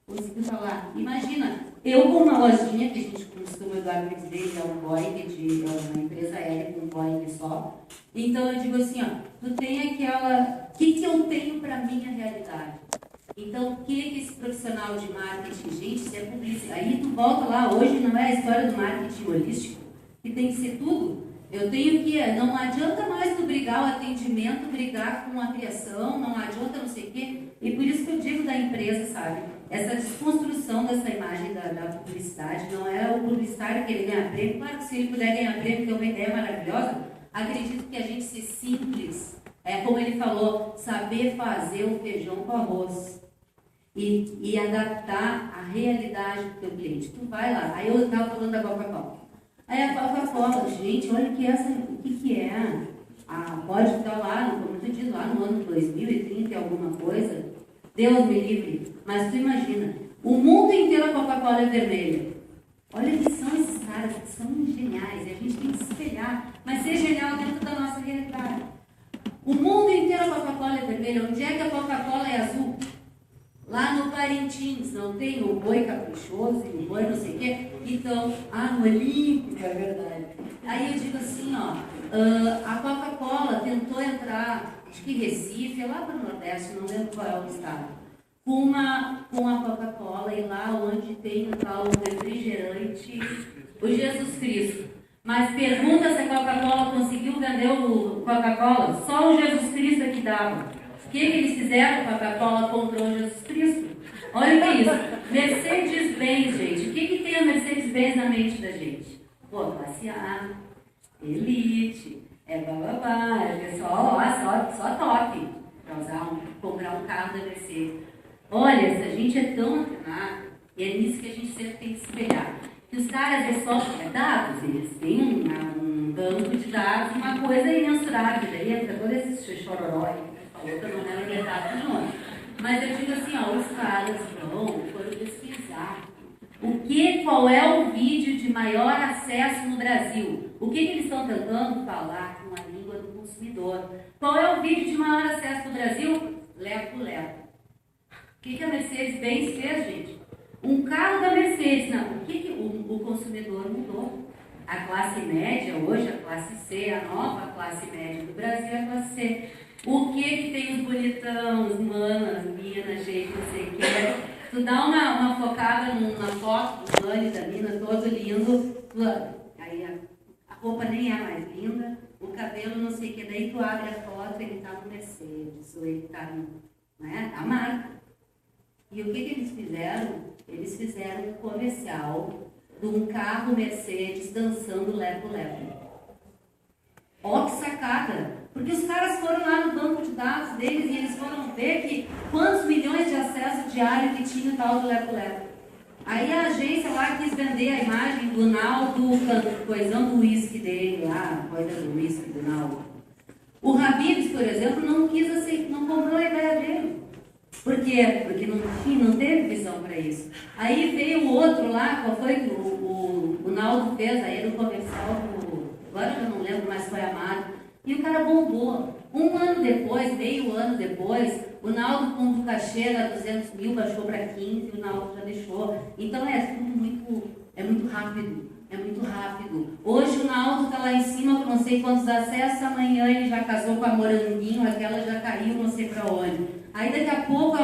Conseguiu falar. Imagina, eu com uma lojinha que a gente costuma, o Eduardo dizer, que é um Boeing, é uma empresa aérea com um Boeing só. Então eu digo assim, tu tem aquela... O que eu tenho para a minha realidade? Então, o que esse profissional de marketing, gente, se é publicidade, aí tu volta lá, hoje não é a história do marketing holístico, que tem que ser tudo. Eu tenho que, não adianta mais tu brigar o atendimento, brigar com a criação, não adianta não sei o quê. E por isso que eu digo da empresa, sabe? Essa desconstrução dessa imagem da publicidade, não é o publicitário que ele ganha prêmio. Claro que se ele puder ganhar prêmio, que é uma ideia maravilhosa, acredito que a gente ser simples, como ele falou, saber fazer o feijão com arroz. E adaptar a realidade do teu cliente. Tu vai lá, aí eu estava falando da Coca-Cola. Aí a Coca-Cola, gente, olha o que é. Pode estar lá, como tu diz, lá no ano 2030 alguma coisa. Deus me livre. Mas tu imagina, o mundo inteiro a Coca-Cola é vermelha. Olha que são esses caras, que são geniais. E a gente tem que se espelhar, mas ser genial dentro da nossa realidade. O mundo inteiro a Coca-Cola é vermelha. Onde é que a Coca-Cola é azul? Lá no Parintins, não tem o boi caprichoso e o boi não sei o quê. Então, no Olímpico, é verdade. Aí eu digo assim, ó, a Coca-Cola tentou entrar, acho que Recife, lá para o Nordeste, não lembro qual é o estado, com a Coca-Cola, e lá onde tem o tal refrigerante, o Jesus Cristo. Mas pergunta se a Coca-Cola conseguiu vender o Coca-Cola, só o Jesus Cristo é que dava. O que eles fizeram? A Coca-Cola comprou Jesus Cristo. Olha o que é isso. Mercedes-Benz, gente. O que tem a Mercedes-Benz na mente da gente? Pô, classe A, elite, bababá, é pessoal, só top para comprar um carro da Mercedes. Olha, se a gente é tão afinado, e é nisso que a gente sempre tem que se espelhar. Que os caras é só dados, eles têm um banco de dados, uma coisa imensurável. Daí entra todo esse chororó aí. Outra não era verdade, não. Mas eu digo assim, os caras foram pesquisar qual é o vídeo de maior acesso no Brasil. O que eles estão tentando falar com a língua do consumidor? Qual é o vídeo de maior acesso no Brasil? Lepo-lepo. O que a Mercedes-Benz fez, gente? Um carro da Mercedes. Não, o que o consumidor mudou? A classe média hoje, a classe C, a nova classe média do Brasil é a classe C. O que tem os bonitão, os manas, minas, gente, não sei o que. Tu dá uma focada numa foto do mano e da mina, todo lindo. Aí a roupa nem é mais linda, o cabelo não sei o que. Daí tu abre a foto, ele tá no Mercedes, ou ele tá a marca. E o que eles fizeram? Eles fizeram um comercial de um carro Mercedes dançando lepo-lepo. Ó que sacada! Porque os caras foram lá no banco de dados deles e eles foram ver que quantos milhões de acesso diário que tinha o tal do lepo-lepo. Aí a agência lá quis vender a imagem do Naldo coisando o uísque dele lá, coisa do uísque do Naldo. O Habib's, por exemplo, não quis aceitar, não comprou a ideia dele. Por quê? Porque não teve visão para isso. Aí veio o outro lá, qual foi que o Naldo fez aí no comercial, agora eu já não lembro, mas foi amado. E o cara bombou. Um ano depois, meio ano depois, o Naldo com o cachê era 200 mil, baixou para 15 e o Naldo já deixou. Então é tudo muito rápido. É muito rápido. Hoje o Naldo está lá em cima com não sei quantos acessos, amanhã ele já casou com a Moranguinho, aquela já caiu não sei para onde. Aí daqui a pouco,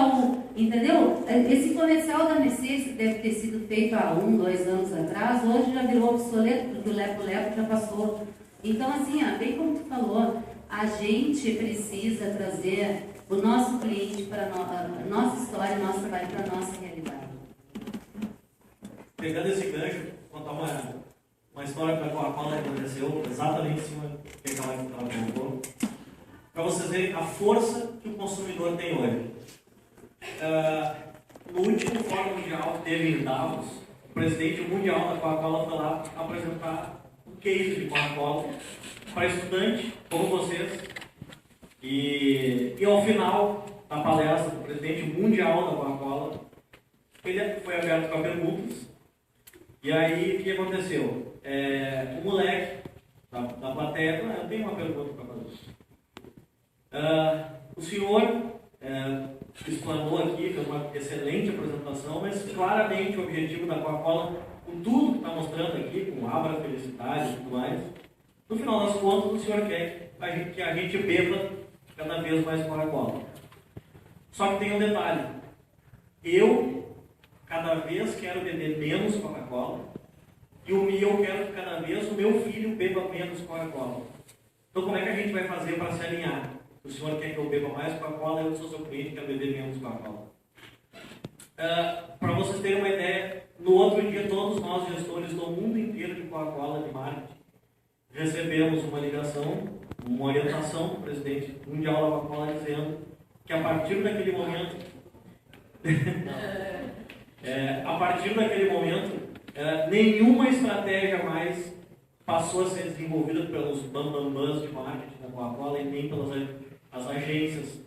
entendeu? Esse comercial da Mercedes, que deve ter sido feito há 1, 2 anos atrás, hoje já virou obsoleto, porque o lepo-lepo já passou. Então, assim, bem como tu falou, a gente precisa trazer o nosso cliente para a nossa história, o nosso trabalho para a nossa realidade. Pegando esse gancho, vou contar uma história que a Coca-Cola aconteceu exatamente em cima do que ela colocou, para vocês verem a força que o consumidor tem hoje. No último Fórum Mundial que teve em Davos, o presidente mundial da Coca-Cola foi lá apresentar um case de Coca-Cola para estudantes como vocês. E ao final da palestra do presidente mundial da Coca-Cola, ele foi aberto para perguntas. E aí, o que aconteceu? O moleque da plateia, eu tenho uma pergunta para fazer. O senhor explanou aqui, fez uma excelente apresentação, mas claramente o objetivo da Coca-Cola, com tudo que está mostrando aqui, com Abra Felicidade e tudo mais, no final das contas, o senhor quer que a gente beba cada vez mais Coca-Cola. Só que tem um detalhe. Eu, cada vez, quero beber menos Coca-Cola e eu quero que cada vez o meu filho beba menos Coca-Cola. Então, como é que a gente vai fazer para se alinhar? O senhor quer que eu beba mais Coca-Cola, eu sou seu cliente e quero beber menos Coca-Cola. Para vocês terem uma ideia, no outro dia, todos nós, gestores do mundo inteiro de Coca-Cola, de marketing, recebemos uma ligação, uma orientação do presidente mundial da Coca-Cola dizendo que a partir daquele momento, nenhuma estratégia mais passou a ser desenvolvida pelos bambambãs de marketing da Coca-Cola e nem pelas as agências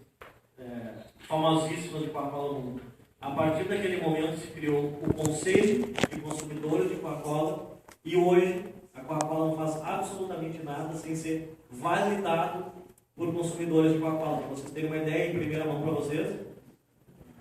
famosíssimas de Coca-Cola no mundo. A partir daquele momento se criou o Conselho de Consumidores de Coca-Cola e hoje a Coca-Cola não faz absolutamente nada sem ser validado por consumidores de Coca-Cola. Para vocês terem uma ideia em primeira mão para vocês,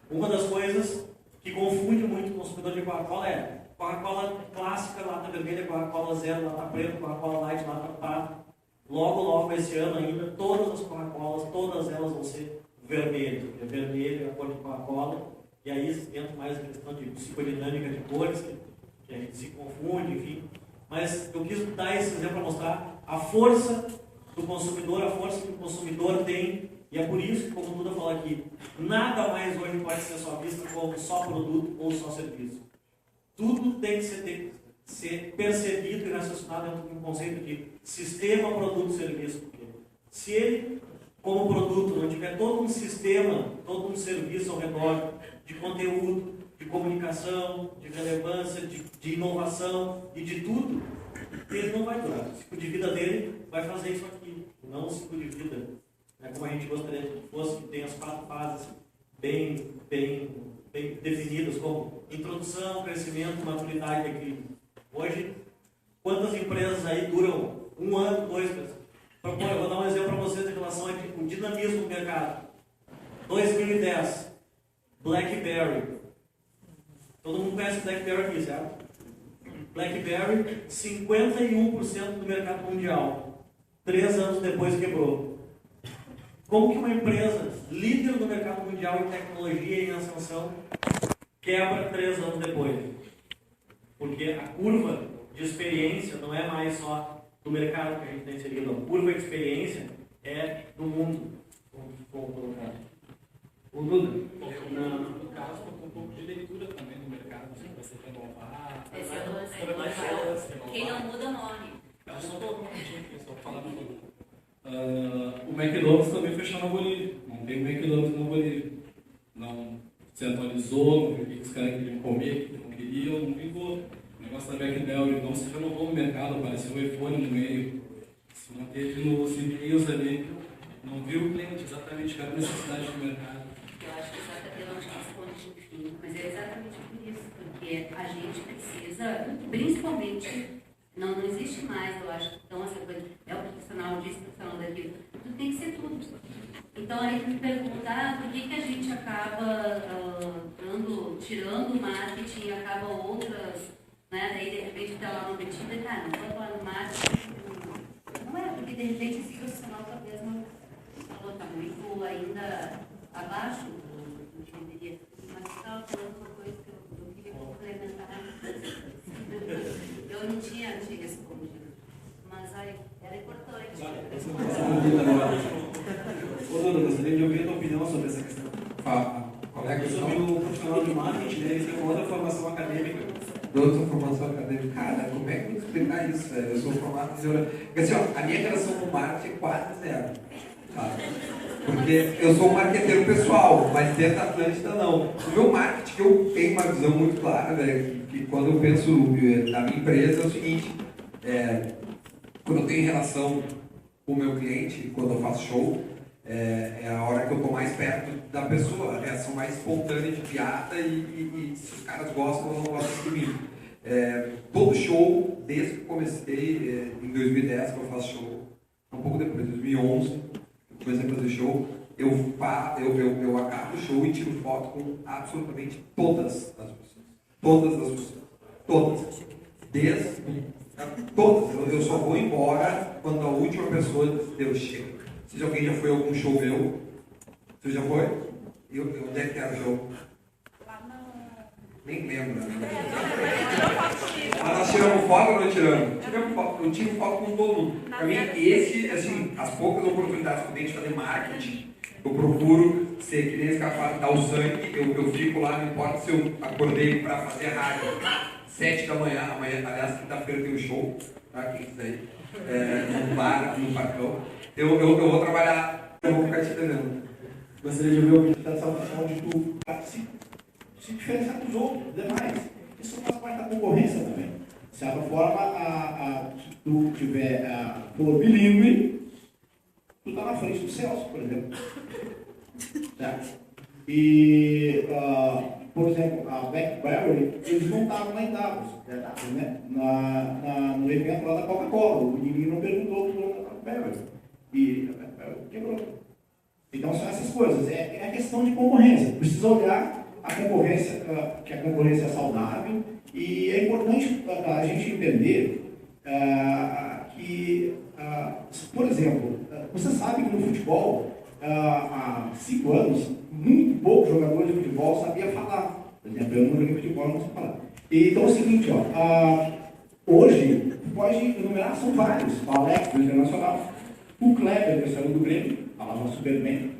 uma das coisas que confunde muito o consumidor de Coca-Cola é Coca-Cola clássica, lata vermelha, Coca-Cola zero, lata preta, Coca-Cola light, lata prata. Logo, esse ano ainda, todas as Coca-Colas, todas elas vão ser vermelhas. É vermelho, é a cor de Coca-Cola. E aí entra mais a questão de psicodinâmica de cores, que a gente se confunde, enfim. Mas eu quis dar esse exemplo para mostrar a força do consumidor, a força que o consumidor tem. E é por isso que, como o Duda falou aqui, nada mais hoje pode ser só visto como só produto ou só serviço. Tudo tem que ser percebido e raciocinado dentro de um conceito de sistema, produto, serviço. Porque se ele, como produto, não tiver todo um sistema, todo um serviço ao redor de conteúdo, de comunicação, de relevância, de inovação e de tudo, ele não vai durar. O ciclo de vida dele vai fazer isso aqui, não o ciclo de vida, né, como a gente gostaria que fosse, que tem as 4 fases bem definidas, como introdução, crescimento, maturidade e equilíbrio. Hoje, quantas empresas aí duram 1 ano, 2 anos? Eu vou dar um exemplo para vocês em relação ao dinamismo do mercado. 2010, BlackBerry. Todo mundo conhece BlackBerry aqui, certo? BlackBerry, 51% do mercado mundial. 3 anos depois quebrou. Como que uma empresa líder do mercado mundial em tecnologia e em ascensão quebra 3 anos depois? Porque a curva de experiência não é mais só do mercado que a gente está inserido. A curva de experiência é do mundo. O Duda? No caso, um pouco de leitura também do mercado, assim, você renovar. Quem não muda morre. Eu só estou falando. O McDonald's também fechou na Bolívia. Não tem McDonald's na Bolívia. Não se atualizou, não viu o que os caras queriam comer, o que não queriam, não vingou. O negócio da BlackBerry não se renovou no mercado, apareceu o iPhone no meio. Se manteve nos CPIs ali, não viu o cliente exatamente qual era a necessidade do mercado. Eu acho que eu não te respondi no fim, mas é exatamente por isso, porque a gente precisa, principalmente, não existe mais, eu acho, então essa coisa, é o profissional disso, o profissional daquilo, tudo tem que ser tudo. Então a gente me pergunta, por que a gente acaba tirando o marketing e acaba outras, né, daí de repente está lá no metido e não vou atuar no marketing, não é, porque de repente esse profissional talvez não está muito ainda abaixo do que deveria, mas estava falando uma coisa que eu queria complementar. Eu não tinha respondido, mas era importante. Ô, Duda, gostaria de ouvir a tua opinião sobre essa questão. Qual é a questão? Sobre o profissional de marketing, né? Ele tem uma outra formação acadêmica. Outra formação acadêmica. Cara, como é que eu vou explicar isso, velho? Eu sou formado em teoria. Porque assim, ó, a minha relação com o marketing é quase zero. Tá? Porque eu sou um marqueteiro pessoal, mas dentro da Atlântida não. O meu marketing, eu tenho uma visão muito clara, velho, que quando eu penso na minha empresa é o seguinte, quando eu tenho relação com o meu cliente, quando eu faço show, é a hora que eu estou mais perto da pessoa, a reação mais espontânea de piada e se os caras gostam ou não gostam de mim. Todo show, desde que comecei em 2010, que eu faço show, um pouco depois, 2011, comecei a fazer show, eu acabo o show e tiro foto com absolutamente todas as pessoas. Todas as pessoas. Todas. Todas. Eu só vou embora quando a última pessoa deu chega. Se alguém já foi a algum show meu, você já foi? Onde é que era o show? Nem lembro. Mas nós tiramos foto ou não tiramos? Eu tiro foto com todo mundo. Para mim, as poucas oportunidades que eu tenho de fazer marketing, eu procuro ser que nem esse capaz, dar o sangue, eu fico lá, não importa se eu acordei para fazer rádio 7 da manhã, aliás, quinta-feira tem um show, tá? Quem quiser ir, no bar, no parcão. Eu vou trabalhar, eu vou ficar te entendendo. Gostaria de ouvir a opinião dessa onde tu se diferenciar dos outros, demais. Isso faz parte da concorrência também. De certa forma, se tu for bilíngue, tu está na frente do Celso, por exemplo. Certo? E, por exemplo, a BlackBerry, eles não estavam lá em Davos, né? No evento lá da Coca-Cola. O menino não perguntou o dono da BlackBerry. E quebrou. Então são essas coisas, é questão de concorrência. Precisa olhar a concorrência, que a concorrência é saudável, e é importante a gente entender que, por exemplo, você sabe que no futebol, há 5 anos, muito poucos jogadores de futebol sabiam falar. Por exemplo, eu não joguei futebol, não sei falar. Então é o seguinte, hoje, pode enumerar, são vários. O Alex, do Internacional, o Kleber, que saiu do Grêmio, falava super bem,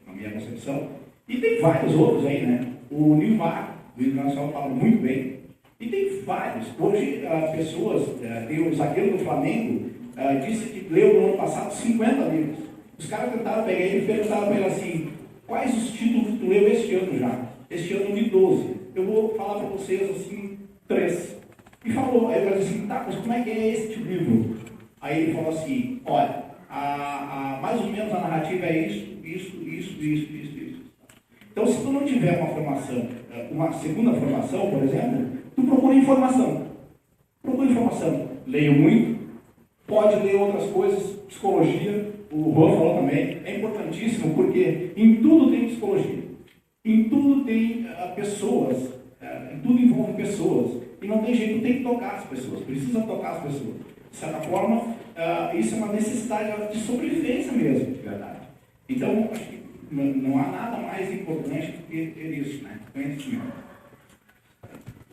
na minha concepção, e tem vários outros aí, né? O Nilmar, do Internacional, fala muito bem, e tem vários. Hoje, as pessoas, tem o zagueiro do Flamengo, disse que leu no ano passado 50 livros. Os caras tentaram pegar ele e perguntaram para ele assim, quais os títulos tu leu este ano já? Este ano de 12. Eu vou falar para vocês, assim, 3. E falou, aí eu disse assim, tá, mas como é que é este livro? Aí ele falou assim, olha, mais ou menos a narrativa é isso. Então, se tu não tiver uma formação, uma segunda formação, por exemplo, tu procura informação. Leio muito, pode ler outras coisas, psicologia, o Juan falou também, é importantíssimo porque em tudo tem psicologia, em tudo tem pessoas, em tudo envolve pessoas, e não tem jeito, tem que tocar as pessoas, precisa tocar as pessoas. De certa forma, isso é uma necessidade de sobrevivência mesmo, de verdade. Então, acho que não há nada mais importante do que ter isso, né? Conhecimento.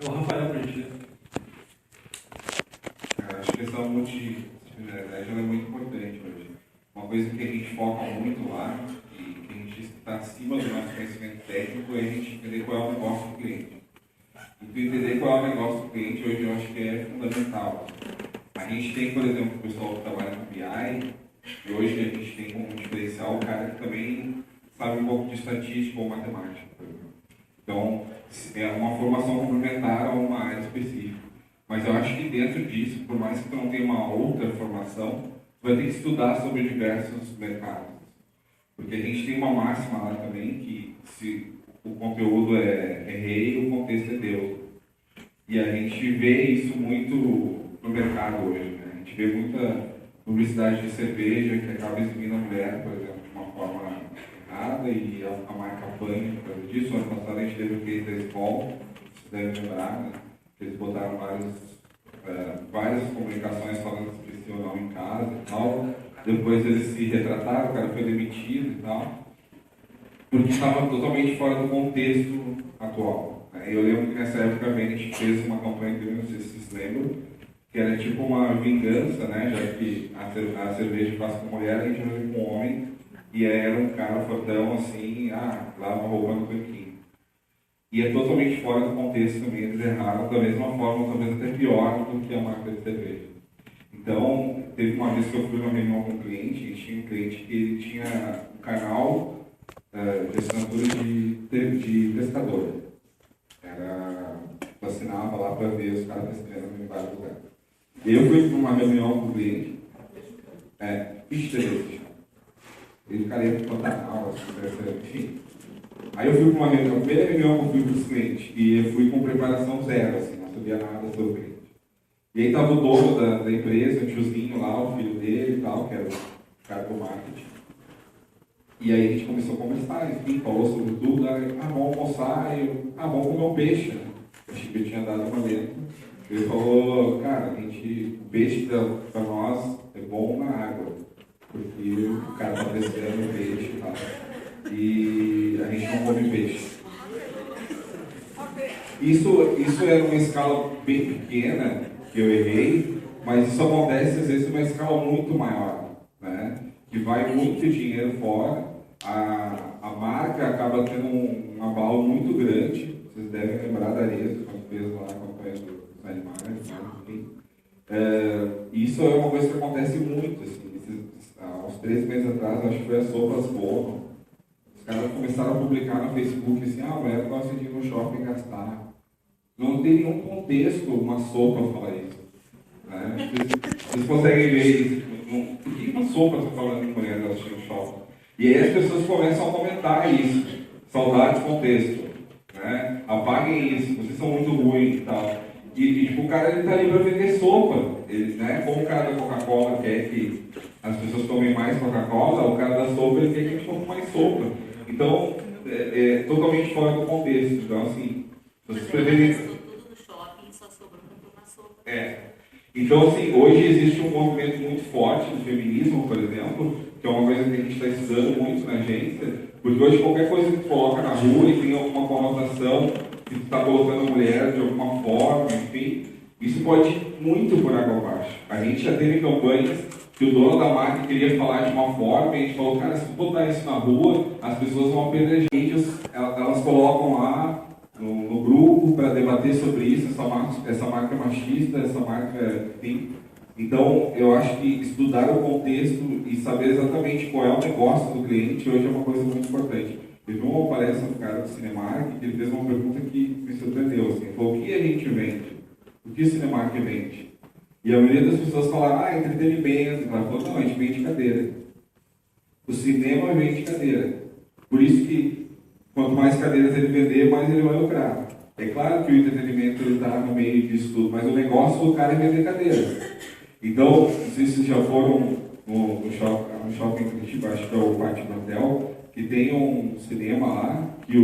O Rafael, para a gente. Acho que essa multidisciplinaridade é muito importante hoje. Uma coisa que a gente foca muito lá, e que a gente está acima do nosso conhecimento técnico, é a gente entender qual é o negócio do cliente. E tu entender qual é o negócio do cliente hoje eu acho que é fundamental. A gente tem, por exemplo, o pessoal que trabalha no BI, e hoje a gente tem como diferencial o cara que também sabe um pouco de estatística ou matemática, por exemplo. Então, é uma formação complementar a uma área específica. Mas eu acho que dentro disso, por mais que tu não tenha uma outra formação, tu vai ter que estudar sobre diversos mercados. Porque a gente tem uma máxima lá também, que se o conteúdo é rei, o contexto é Deus. E a gente vê isso muito no mercado hoje, né? A gente vê muita publicidade de cerveja que acaba exibindo a mulher, por exemplo, de uma forma errada, e a marca apanha por causa disso. Ano passado a gente teve o case da Skol, vocês devem lembrar, né? Eles botaram várias comunicações falando se precisa ou não em casa e tal. Depois eles se retrataram, o cara foi demitido e tal, porque estava totalmente fora do contexto atual. Eu lembro que nessa época a gente fez uma campanha, que não sei se vocês lembram, que era tipo uma vingança, né? Já que a cerveja faz com mulher, a gente fazia com homem, e era um cara fortão assim, lava roupa no tanquinho. E é totalmente fora do contexto também, eles erraram da mesma forma, talvez até pior do que a marca de cerveja. Então, teve uma vez que eu fui numa reunião com um cliente, e tinha um cliente que ele tinha um canal de assinatura de pescador. Tu assinava lá para ver os caras pescando em vários lugares. E eu fui para uma reunião com o cliente, ele ficaria para contar aulas, enfim. Aí eu fui para uma reunião, a primeira reunião que eu fui para os clientes, e eu fui com preparação zero, assim, não sabia nada sobre o cliente. E aí estava o dono da empresa, o tiozinho lá, o filho dele e tal, que era o cara do marketing. E aí a gente começou a conversar, enfim, falou sobre tudo, vamos almoçar, vamos comer um peixe, né? Eu achei que eu tinha dado uma letra. Ele falou, cara, o peixe para nós é bom na água, porque o cara está pescando o peixe e tal. E a gente não come peixe. Isso era uma escala bem pequena que eu errei, mas isso acontece às vezes numa escala muito maior, né? Que vai muito dinheiro fora, a marca acaba tendo um abalo muito grande. Vocês devem lembrar da Arezzo, quando fez lá a campanha dos animais, enfim. Isso é uma coisa que acontece muito, assim. Há uns 3 meses atrás, acho que foi a Sopas Bono. Os caras começaram a publicar no Facebook assim, a mulher gosta de ir no shopping gastar. Não tem nenhum contexto uma sopa falar isso. Né? Vocês conseguem ver isso. Por que uma sopa está falando de mulher gosta de ir no shopping? E aí as pessoas começam a comentar isso. Saudade de contexto. Né? Apaguem isso, vocês são muito ruins e tal. E tipo, o cara ele tá ali para vender sopa. Ele, né? Como o cara da Coca-Cola quer que as pessoas tomem mais Coca-Cola, o cara da sopa ele quer que a gente tome mais sopa. Então, é totalmente fora do contexto. Então, assim, vocês preferem... Então, assim, hoje existe um movimento muito forte do feminismo, por exemplo, que é uma coisa que a gente está estudando muito na agência, porque hoje qualquer coisa que tu coloca na rua e tem alguma conotação que tu está colocando a mulher de alguma forma, enfim, isso pode ir muito por água abaixo. A gente já teve campanhas que o dono da marca queria falar de uma forma e a gente falou, cara, se tu botar isso na rua, as pessoas vão apedrejar, elas colocam lá no grupo para debater sobre isso, essa marca é machista, essa marca, enfim. Então, eu acho que estudar o contexto e saber exatamente qual é o negócio do cliente hoje é uma coisa muito importante. Eu vi uma palestra do cara do Cinemark que ele fez uma pergunta que me surpreendeu. Assim, ele falou, o que a gente vende? O que o Cinemark vende? E a maioria das pessoas falaram, entretenimento. Ela falou, não, a gente vende cadeira. O cinema vende cadeira. Por isso que quanto mais cadeiras ele vender, mais ele vai lucrar. É claro que o entretenimento está no meio disso tudo, mas o negócio do cara é vender cadeira. Então, não sei se vocês já foram no shopping em Curitiba, acho que é o Pátio do Hotel, que tem um cinema lá, que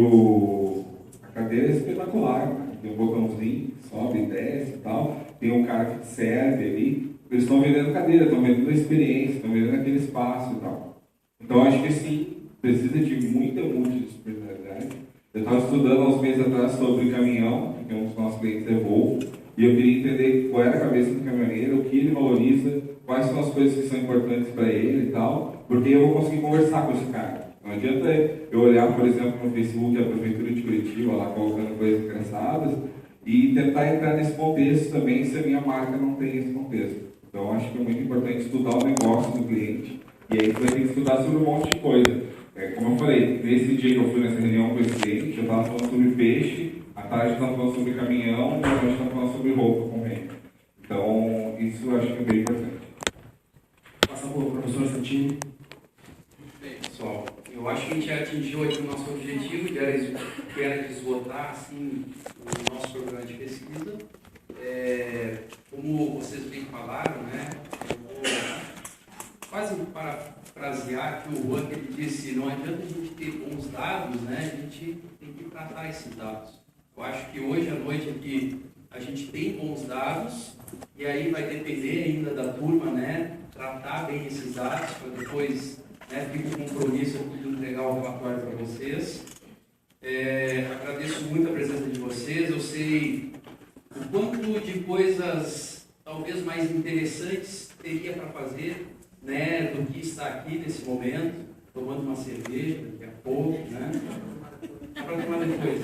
a cadeira é espetacular, né? Tem um botãozinho, sobe, desce e tal, tem um cara que te serve ali. Eles estão vendendo cadeira, estão vendendo a experiência, estão vendendo aquele espaço e tal. Então, acho que sim, precisa de muita multidisciplinaridade. Eu estava estudando há uns meses atrás sobre caminhão, que é um dos nossos clientes é Volvo, e eu queria entender qual era a cabeça do caminhoneiro, o que ele valoriza, quais são as coisas que são importantes para ele e tal, porque eu vou conseguir conversar com esse cara. Não adianta eu olhar, por exemplo, no Facebook, a Prefeitura de Curitiba, lá colocando coisas engraçadas, e tentar entrar nesse contexto também, se a minha marca não tem esse contexto. Então, acho que é muito importante estudar o negócio do cliente, e aí você vai ter que estudar sobre um monte de coisa. Como eu falei, nesse dia que eu fui nessa reunião com esse cliente, eu estava falando sobre peixe, à tarde eu estava falando sobre caminhão, e à noite eu estava falando sobre roupa com renda. Então, isso eu acho que é bem importante. Passa para o professor Santini. Bem, pessoal, eu acho que a gente atingiu aqui o nosso objetivo, que era de esgotar assim, o nosso programa de pesquisa. Como vocês bem falaram, né, eu vou quase parafrasear que o Juan, que ele disse, não adianta a gente ter bons dados, né, a gente tem que tratar esses dados. Eu acho que hoje à noite aqui a gente tem bons dados, e aí vai depender ainda da turma, né, tratar bem esses dados, para depois, né, fica o compromisso aqui de entregar o relatório para vocês. Agradeço muito a presença de vocês, eu sei o quanto de coisas talvez mais interessantes teria para fazer, né, do que está aqui nesse momento, tomando uma cerveja daqui a pouco, né? Dá para tomar depois.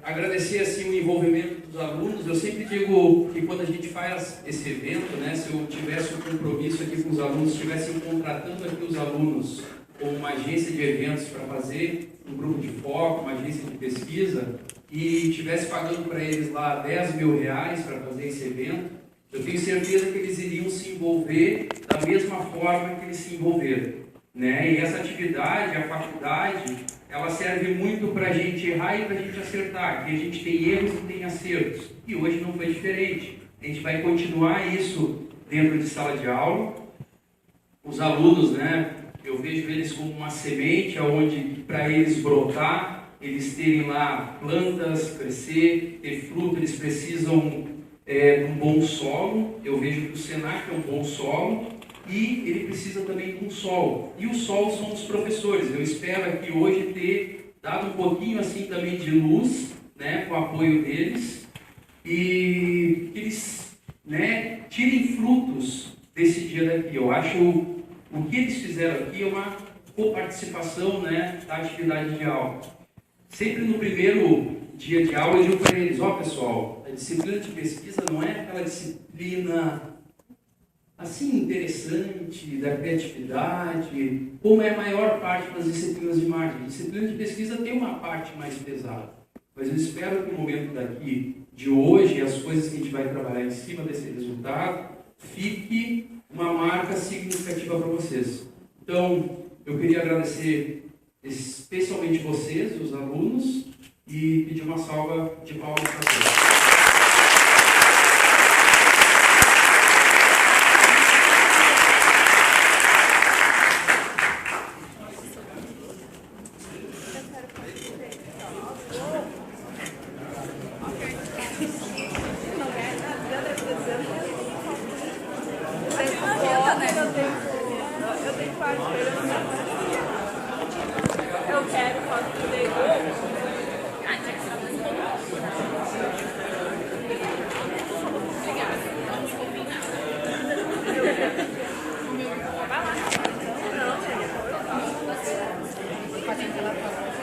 Agradecer assim o envolvimento dos alunos. Eu sempre digo que quando a gente faz esse evento, né, se eu tivesse um compromisso aqui com os alunos, estivessem contratando aqui os alunos como uma agência de eventos para fazer um grupo de foco, uma agência de pesquisa, e estivesse pagando para eles lá R$10.000 para fazer esse evento, eu tenho certeza que eles iriam se envolver da mesma forma que eles se envolveram, né? E essa atividade, a faculdade, ela serve muito para a gente errar e para a gente acertar, que a gente tem erros e tem acertos. E hoje não foi diferente. A gente vai continuar isso dentro de sala de aula. Os alunos, né, eu vejo eles como uma semente, onde para eles brotar, eles terem lá plantas, crescer, ter fruto, eles precisam de um bom solo. Eu vejo que o Senac é um bom solo e ele precisa também de um sol. E o sol são os professores. Eu espero aqui hoje ter dado um pouquinho assim também de luz, né, com o apoio deles, e que eles, né, tirem frutos desse dia daqui. Eu acho o que eles fizeram aqui é uma coparticipação, né, da atividade de aula. Sempre no primeiro dia de aula eu digo para eles, pessoal, a disciplina de pesquisa não é aquela disciplina assim interessante, da criatividade, como é a maior parte das disciplinas de marketing. A disciplina de pesquisa tem uma parte mais pesada, mas eu espero que o momento daqui de hoje, as coisas que a gente vai trabalhar em cima desse resultado, fique uma marca significativa para vocês. Então, eu queria agradecer especialmente vocês, os alunos, e pedir uma salva de palmas para vocês. quero foto do Lego. Ah, tinha que tirar mais foto. Obrigada. Vamos combinar. O meu irmão vai lá. Não, pode entrar lá.